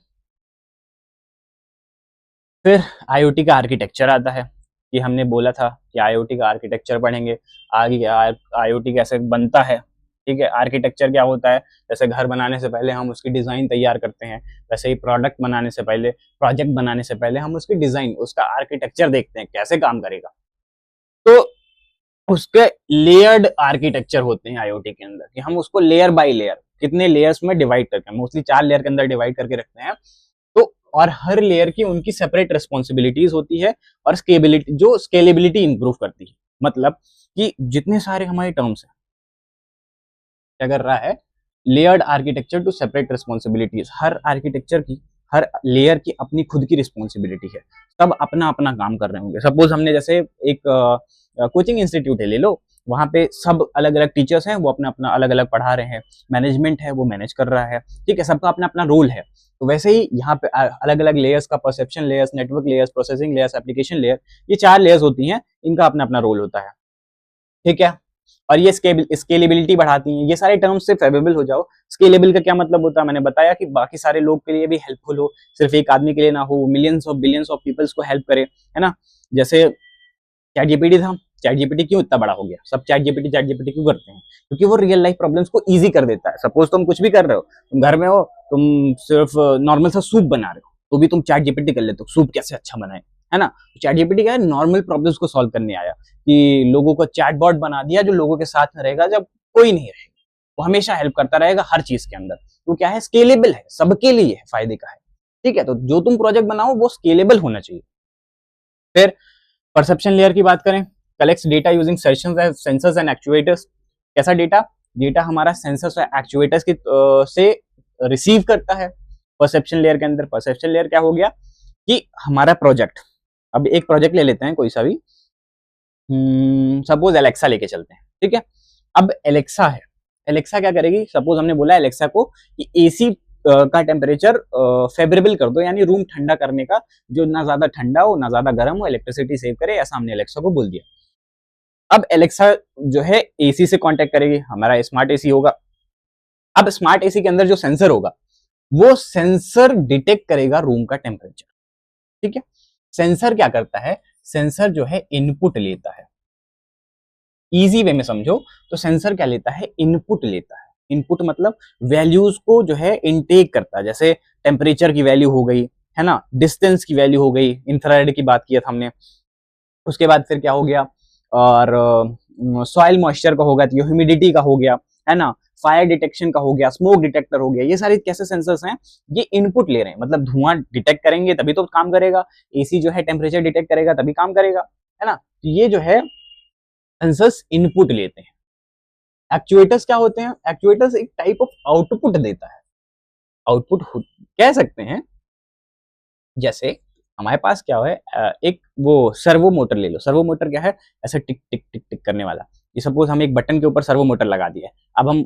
फिर आईओटी का आर्किटेक्चर आता है, कि हमने बोला था कि आईओटी का आर्किटेक्चर पढ़ेंगे, आगे आईओटी कैसे बनता है, ठीक है। आर्किटेक्चर क्या होता है, जैसे घर बनाने से पहले हम उसकी डिजाइन तैयार करते हैं, वैसे ही प्रोडक्ट बनाने से पहले, प्रोजेक्ट बनाने से पहले हम उसकी डिजाइन, उसका आर्किटेक्चर देखते हैं कैसे काम करेगा, तो उसके लेयर्ड आर्किटेक्चर होते हैं आईओटी के अंदर, कि हम उसको लेयर बाय लेयर, कितने लेयर्स में डिवाइड करके, मोस्टली 4 लेयर के अंदर डिवाइड करके रखते हैं, तो और हर लेयर की उनकी सेपरेट रिस्पॉन्सिबिलिटीज होती है, और स्केबिलिटी, जो स्केलेबिलिटी इंप्रूव करती है, मतलब कि जितने सारे हमारे टर्म्स हैं, क्या कर रहा है, layered architecture to separate responsibilities, हर आर्किटेक्चर की, हर लेयर की अपनी खुद की रिस्पॉन्सिबिलिटी है, सब अपना अपना काम कर रहे होंगे। सपोज हमने जैसे एक कोचिंग इंस्टीट्यूट है ले लो, वहां पे सब अलग अलग टीचर्स हैं, वो अपना अपना अलग अलग पढ़ा रहे हैं, मैनेजमेंट है वो मैनेज कर रहा है, ठीक है, सबका अपना अपना रोल है। तो वैसे ही यहाँ पे अलग अलग लेयर्स का, perception layers, network layers, processing layers, application layer, ये 4 लेयर्स होती हैं, इनका अपना अपना रोल होता है, ठीक है। और ये स्केलेबिलिटी बढ़ाती हैं, ये सारे टर्म्स से फेवरेबल हो जाओ। स्केलेबल का क्या मतलब होता है, मैंने बताया कि बाकी सारे लोग के लिए भी हेल्पफुल हो, सिर्फ एक आदमी के लिए ना हो, millions of billions of peoples को हेल्प करे, है ना। जैसे चैट जीपीटी था, चैट जीपीटी क्यों इतना बड़ा हो गया, सब चैट जीपीटी क्यों करते हैं, क्योंकि वो रियल लाइफ प्रॉब्लम्स को इजी कर देता है। सपोज तुम कुछ भी कर रहे हो, तुम घर में हो, तुम सिर्फ नॉर्मल सा सूप बना रहे हो, तो भी तुम चैट जीपीटी कर लेते हो, सूप कैसे अच्छा बनाए, है ना। चैट जीपीटी क्या है, नॉर्मल प्रॉब्लम्स को सॉल्व करने आया, कि लोगों को चैटबॉट बना दिया जो लोगों के साथ में रहेगा जब कोई नहीं रहेगा, वो हमेशा हेल्प करता रहेगा हर चीज के अंदर। तो क्या है, स्केलेबल है, सबके लिए है, फायदे का है, ठीक है। तो जो तुम प्रोजेक्ट बनाओ वो स्केलेबल होना चाहिए। फिर परसेप्शन लेयर की बात करें, collects data using sensors and actuators. कैसा डेटा, डेटा हमारा सेंसर्स और एक्चुएटर्स की से रिसीव करता है परसेप्शन लेयर के अंदर। परसेप्शन लेयर क्या हो गया, कि हमारा प्रोजेक्ट, अब एक प्रोजेक्ट ले लेते हैं कोई सा भी, सपोज एलेक्सा लेके चलते हैं, ठीक है। अब एलेक्सा है, एलेक्सा क्या करेगी, सपोज हमने बोला एलेक्सा को कि एसी का टेम्परेचर फेवरेबल कर दो, यानी रूम ठंडा करने का, जो ना ज्यादा ठंडा हो ना ज्यादा गर्म हो, इलेक्ट्रिसिटी सेव करे, ऐसा हमने एलेक्सा को बोल दिया। अब एलेक्सा जो है एसी से कांटेक्ट करेगी, हमारा स्मार्ट एसी होगा। अब स्मार्ट एसी के अंदर जो सेंसर होगा, वो सेंसर डिटेक्ट करेगा रूम का टेम्परेचर, ठीक है। सेंसर क्या करता है, सेंसर जो है इनपुट लेता है, इजी वे में समझो तो सेंसर क्या लेता है, इनपुट लेता है। इनपुट मतलब वैल्यूज को जो है इनटेक करता है, जैसे टेम्परेचर की वैल्यू हो गई, है ना, डिस्टेंस की वैल्यू हो गई, इंफ्रारेड की बात किया था हमने। उसके बाद फिर क्या हो गया, और सॉइल मॉइस्चर का होगा, तो ह्यूमिडिटी का हो गया, है ना, फायर डिटेक्शन का हो गया, स्मोक डिटेक्टर हो गया, ये सारे कैसे सेंसर्स हैं, ये इनपुट ले रहे हैं, मतलब धुआं डिटेक्ट करेंगे तभी तो काम करेगा, एसी जो है टेम्परेचर डिटेक्ट करेगा तभी काम करेगा, है ना। तो ये जो है सेंसर्स इनपुट लेते हैं। एक्चुएटर्स क्या होते हैं, एक्चुएटर्स एक टाइप ऑफ आउटपुट देता है, आउटपुट कह सकते हैं। जैसे हमारे पास क्या है, एक वो सर्वो मोटर ले लो, सर्वो मोटर क्या है, ऐसे टिक टिक टिक टिक करने वाला। ये सपोज हम एक बटन के ऊपर सर्वो मोटर लगा दिया, अब हम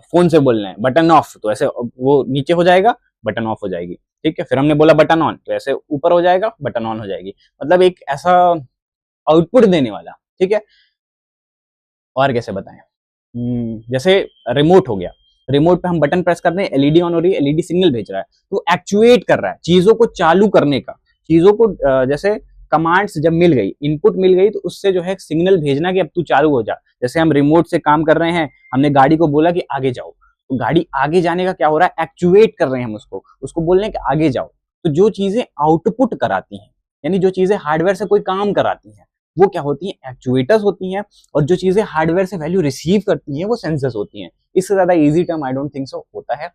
फोन से बोल रहे हैं बटन ऑफ, तो ऐसे वो नीचे हो जाएगा, बटन ऑफ हो जाएगी, ठीक है। फिर हमने बोला बटन ऑन, तो ऐसे ऊपर हो जाएगा, बटन ऑन हो जाएगी, मतलब एक ऐसा आउटपुट देने वाला, ठीक है। और कैसे बताएं, जैसे रिमोट हो गया, रिमोट पे हम बटन प्रेस कर रहे हैं, एलईडी ऑन हो रही है, एलईडी सिग्नल भेज रहा है, तो एक्चुएट कर रहा है चीजों को चालू करने का, चीजों को जैसे कमांड्स जब मिल गई, इनपुट मिल गई, तो उससे जो है सिग्नल भेजना कि अब तू चालू हो जा। जैसे हम रिमोट से काम कर रहे हैं, हमने गाड़ी को बोला कि आगे जाओ, तो गाड़ी आगे जाने का क्या हो रहा है, एक्चुएट कर रहे हैं हम उसको, उसको बोल रहे हैं कि आगे जाओ। तो जो चीजें आउटपुट कराती हैं, यानी जो चीजें हार्डवेयर से कोई काम कराती हैं, वो क्या होती हैं, एक्चुएटर्स होती हैं। और जो चीजें हार्डवेयर से वैल्यू रिसीव करती हैं, वो सेंसर्स होती हैं। इससे ज्यादा easy term I don't think so होता है,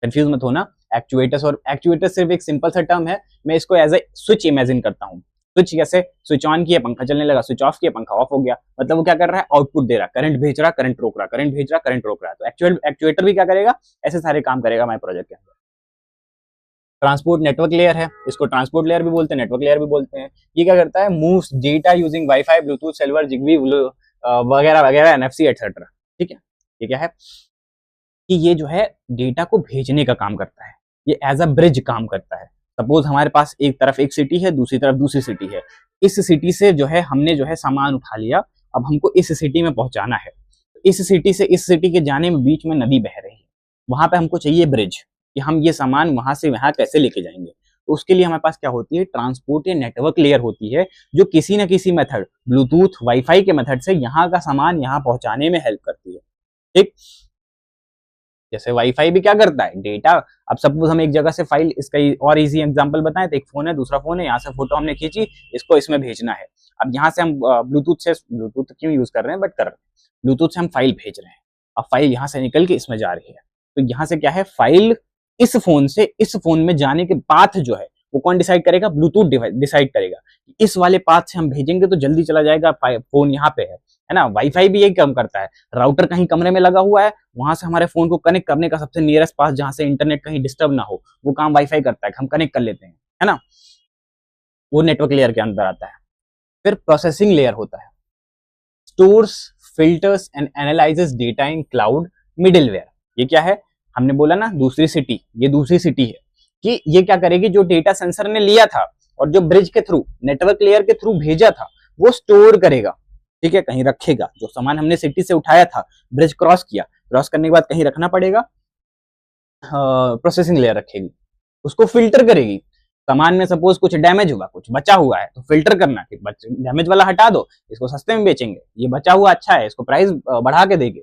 कंफ्यूज मत होना। एक्चुएटर्स, और एक्चुएटर्स सिर्फ एक सिंपल सा टर्म है, मैं इसको एज ए स्विच इमेजिन करता हूँ। स्विच कैसे, स्विच ऑन किया पंखा चलने लगा, स्विच ऑफ किया पंखा ऑफ हो गया, मतलब वो क्या कर रहा है, आउटपुट दे रहा है, करंट भेज रहा, करंट रोक रहा, करंट भेज रहा, करंट रोक रहा है। तो एक्चुएटर भी क्या करेगा, ऐसे सारे काम करेगा हमारे प्रोजेक्ट के अंदर। ट्रांसपोर्ट नेटवर्क लेयर है, इसको ट्रांसपोर्ट लेयर भी बोलते हैं, नेटवर्क लेयर भी बोलते हैं। ये क्या करता है, moves data using wifi, Bluetooth, silver, Zigbee वगैरह वगैरह, एनएफसी एटसेट्रा। ठीक है, ये क्या है कि ये जो है डेटा को भेजने का काम करता है, ये एज अ ब्रिज काम करता है। सपोज हमारे पास एक तरफ एक सिटी है, दूसरी तरफ दूसरी सिटी है, इस सिटी से जो है हमने जो है सामान उठा लिया, अब हमको इस सिटी में पहुंचाना है, इस सिटी से इस सिटी के जाने में बीच में नदी बह रही है, वहां पे हमको चाहिए ब्रिज कि हम ये सामान वहां से वहां कैसे लेके जाएंगे। तो उसके लिए हमारे पास क्या होती है, ट्रांसपोर्ट या नेटवर्क लेयर होती है, जो किसी न किसी मेथड, ब्लूटूथ, वाईफाई के मेथड से यहाँ का सामान यहाँ पहुंचाने में हेल्प करती है। ठीक, जैसे वाईफाई भी क्या करता है, डेटा, अब सपोज हम एक जगह से फाइल, इसका और इजी एग्जांपल बताएं तो एक फोन है, दूसरा फोन है, यहाँ से फोटो हमने खींची, इसको इसमें भेजना है। अब यहाँ से हम ब्लूटूथ क्यों यूज कर रहे हैं, बट कर रहे हैं, ब्लूटूथ से हम फाइल भेज रहे हैं। अब फाइल यहाँ से निकल के इसमें जा रही है, तो यहाँ से क्या है, फाइल इस फोन से इस फोन में जाने के पाथ जो है वो कौन डिसाइड करेगा, ब्लूटूथ डिसाइड करेगा। इस वाले पाथ से हम भेजेंगे तो जल्दी चला जाएगा, फोन यहाँ पे है ना। वाईफाई भी यही काम करता है, राउटर कहीं कमरे में लगा हुआ है, वहां से हमारे फोन को कनेक्ट करने का सबसे नियरेस्ट पास जहां से इंटरनेट कहीं डिस्टर्ब ना हो, वो काम वाईफाई करता है, हम कनेक्ट कर लेते हैं, है ना, वो नेटवर्क लेयर के अंदर आता है। फिर प्रोसेसिंग लेयर होता है, stores, filters and analyses data in cloud middleware. ये क्या है, हमने बोला ना दूसरी सिटी, ये दूसरी सिटी है कि ये क्या करेगी, जो डेटा सेंसर ने लिया था और जो ब्रिज के थ्रू, नेटवर्क लेयर के थ्रू भेजा था, वो स्टोर करेगा। ठीक है, कहीं रखेगा, जो सामान हमने सिटी से उठाया था, ब्रिज क्रॉस किया, क्रॉस करने के बाद कहीं रखना पड़ेगा, प्रोसेसिंग लेयर रखेगी, उसको फिल्टर करेगी। सामान में सपोज कुछ डैमेज हुआ, कुछ बचा हुआ है, तो फिल्टर करना कि डैमेज वाला हटा दो, इसको सस्ते में बेचेंगे, ये बचा हुआ अच्छा है, इसको प्राइस बढ़ा के देंगे।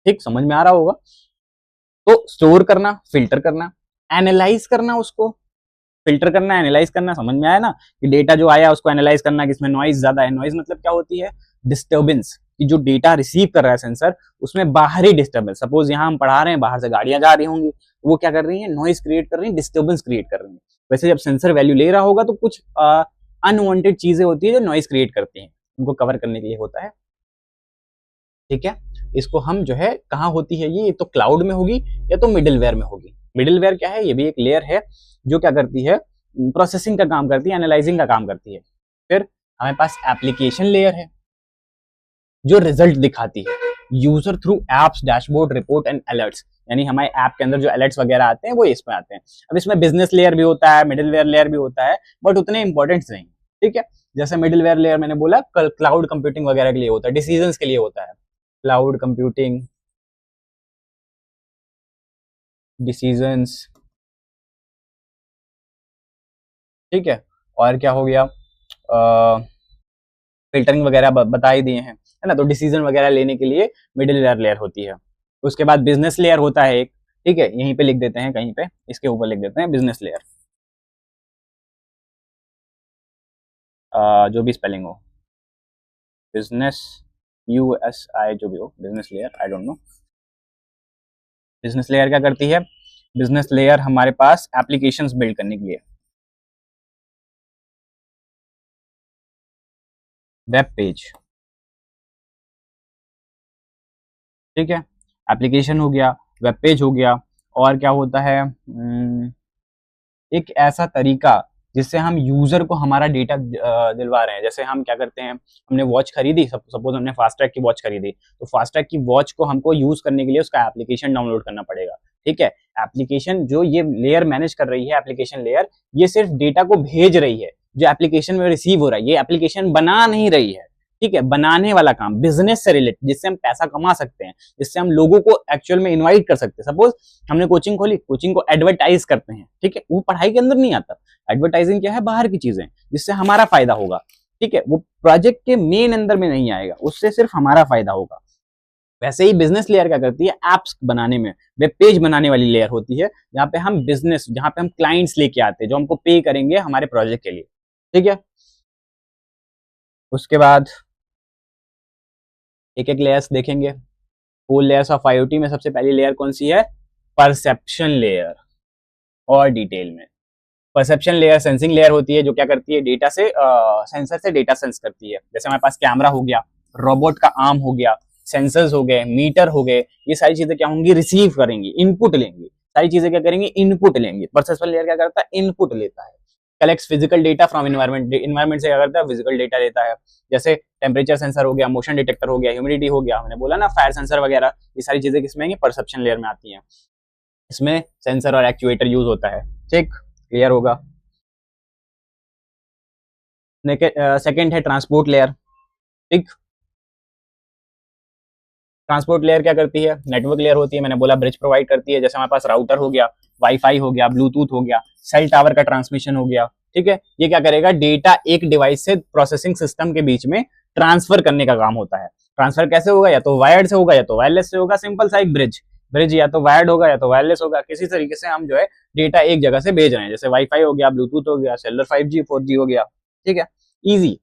ठीक, समझ में आ रहा होगा। तो स्टोर करना, फिल्टर करना, एनालाइज करना, उसको फिल्टर करना, एनालाइज करना, समझ में आया ना, कि डेटा जो आया उसको एनालाइज करना कि इसमें नॉइज ज्यादा है। नॉइज मतलब क्या होती है, डिस्टर्बेंस, कि जो डेटा रिसीव कर रहा है सेंसर, उसमें बाहरी डिस्टर्बेंस, सपोज यहाँ हम पढ़ा रहे हैं, बाहर से गाड़ियां जा रही होंगी, वो क्या कर रही है, नॉइज क्रिएट कर रही है, डिस्टर्बेंस क्रिएट कर रही है। वैसे जब सेंसर वैल्यू ले रहा होगा तो कुछ अनवांटेड चीजें होती है जो नॉइज क्रिएट करती हैं, उनको कवर करने के लिए होता है। ठीक है, इसको हम जो है कहाँ होती है, ये तो क्लाउड में होगी या तो मिडिलवेयर में होगी। मिडिलवेयर क्या है, ये भी एक लेयर है जो क्या करती है, प्रोसेसिंग का काम करती है, एनालाइजिंग का काम करती है। फिर हमारे पास एप्लीकेशन लेयर है जो रिजल्ट दिखाती है, user through apps, dashboard, report and alerts, यानी हमारे ऐप के अंदर जो अलर्ट्स वगैरह आते हैं वो इसमें आते हैं। अब इसमें बिजनेस लेयर भी होता है, मिडिलवेयर लेयर भी होता है, बट उतने इंपॉर्टेंट नहीं। ठीक है, जैसे मिडिलवेयर लेयर मैंने बोला क्लाउड कंप्यूटिंग वगैरह के लिए होता है, डिसीजंस के लिए होता है, क्लाउड कंप्यूटिंग, डिसीजंस। ठीक है, और क्या हो गया, फिल्टरिंग वगैरह बता ही दिए हैं, है ना। तो डिसीजन वगैरह लेने के लिए मिडिल लेयर होती है। उसके बाद बिजनेस लेयर होता है एक, ठीक है, यहीं पे लिख देते हैं, कहीं पे इसके ऊपर लिख देते हैं बिजनेस लेयर, जो भी स्पेलिंग हो, बिजनेस, USI, जो भी हो, business layer, I don't know. Business layer क्या करती है, बिजनेस लेयर हमारे पास एप्लीकेशंस बिल्ड करने के लिए, वेब पेज, ठीक है, एप्लीकेशन हो गया, वेब पेज हो गया, और क्या होता है, एक ऐसा तरीका जिससे हम यूजर को हमारा डेटा दिलवा रहे हैं। जैसे हम क्या करते हैं, हमने वॉच खरीदी, सपोज हमने फास्ट्रैग की वॉच खरीदी, तो फास्ट्रैग की वॉच को हमको यूज करने के लिए उसका एप्लीकेशन डाउनलोड करना पड़ेगा। ठीक है, एप्लीकेशन जो ये लेयर मैनेज कर रही है, एप्लीकेशन लेयर, ये सिर्फ डेटा को भेज रही है, जो एप्लीकेशन में रिसीव हो रहा है, ये एप्लीकेशन बना नहीं रही है। ठीक है, बनाने वाला काम बिजनेस से रिलेटेड, जिससे हम पैसा कमा सकते हैं, जिससे हम लोगों को एक्चुअल में इनवाइट कर सकते हैं। सपोज हमने कोचिंग खोली, कोचिंग को एडवर्टाइज करते हैं, ठीक है, वो पढ़ाई के अंदर नहीं आता। एडवर्टाइजिंग क्या है, बाहर की चीजें जिससे हमारा फायदा होगा। ठीक है, वो प्रोजेक्ट के मेन अंदर में नहीं आएगा, उससे सिर्फ हमारा फायदा होगा। वैसे ही बिजनेस लेयर क्या करती है, एप्स बनाने में, वेब पेज बनाने वाली लेयर होती है, जहाँ पे हम बिजनेस, जहाँ पे हम क्लाइंट्स लेके आते हैं जो हमको पे करेंगे हमारे प्रोजेक्ट के लिए। ठीक है, उसके बाद एक एक लेयर्स देखेंगे। फोर लेयर्स ऑफ IoT में सबसे पहली लेयर कौन सी है, परसेप्शन लेयर, और डिटेल में परसेप्शन लेयर, सेंसिंग लेयर होती है जो क्या करती है, डेटा से सेंसर से डेटा सेंस करती है। जैसे हमारे पास कैमरा हो गया, रोबोट का आर्म हो गया, सेंसर्स हो गए, मीटर हो गए, ये सारी चीजें क्या होंगी, रिसीव करेंगी, इनपुट लेंगी। सारी चीजें क्या करेंगी, इनपुट लेंगी। परसेप्शन लेयर क्या करता है, इनपुट लेता है। Collects physical data from environment, environment से क्या करता है, फिजिकल डेटा लेता है। जैसे टेम्परेचर सेंसर हो गया, मोशन डिटेक्टर हो गया, ह्यूमिडिटी हो गया, मैंने बोला ना फायर सेंसर वगैरह, ये सारी चीजें किसमें आएंगी, परसेप्शन लेयर में आती हैं। इसमें सेंसर और एक्चुएटर यूज होता है। ठीक, क्लियर होगा। सेकेंड है ट्रांसपोर्ट लेयर। ठीक, ट्रांसपोर्ट लेयर क्या करती है, नेटवर्क लेयर होती है, मैंने बोला ब्रिज प्रोवाइड करती है। जैसे हमारे पास राउटर हो गया, वाईफाई हो गया, ब्लूटूथ हो गया, सेल टावर का ट्रांसमिशन हो गया। ठीक है, ये क्या करेगा, डेटा एक डिवाइस से प्रोसेसिंग सिस्टम के बीच में ट्रांसफर करने का काम होता है। ट्रांसफर कैसे होगा, या तो वायर्ड से होगा या तो वायरलेस से होगा। सिंपल सा एक ब्रिज, ब्रिज या तो वायर्ड होगा या तो वायरलेस होगा। किसी तरीके से हम जो है डेटा एक जगह से भेज रहे हैं, जैसे वाईफाई हो गया, ब्लूटूथ हो गया, सेलुलर 5G 4G हो गया। ठीक है, इजी।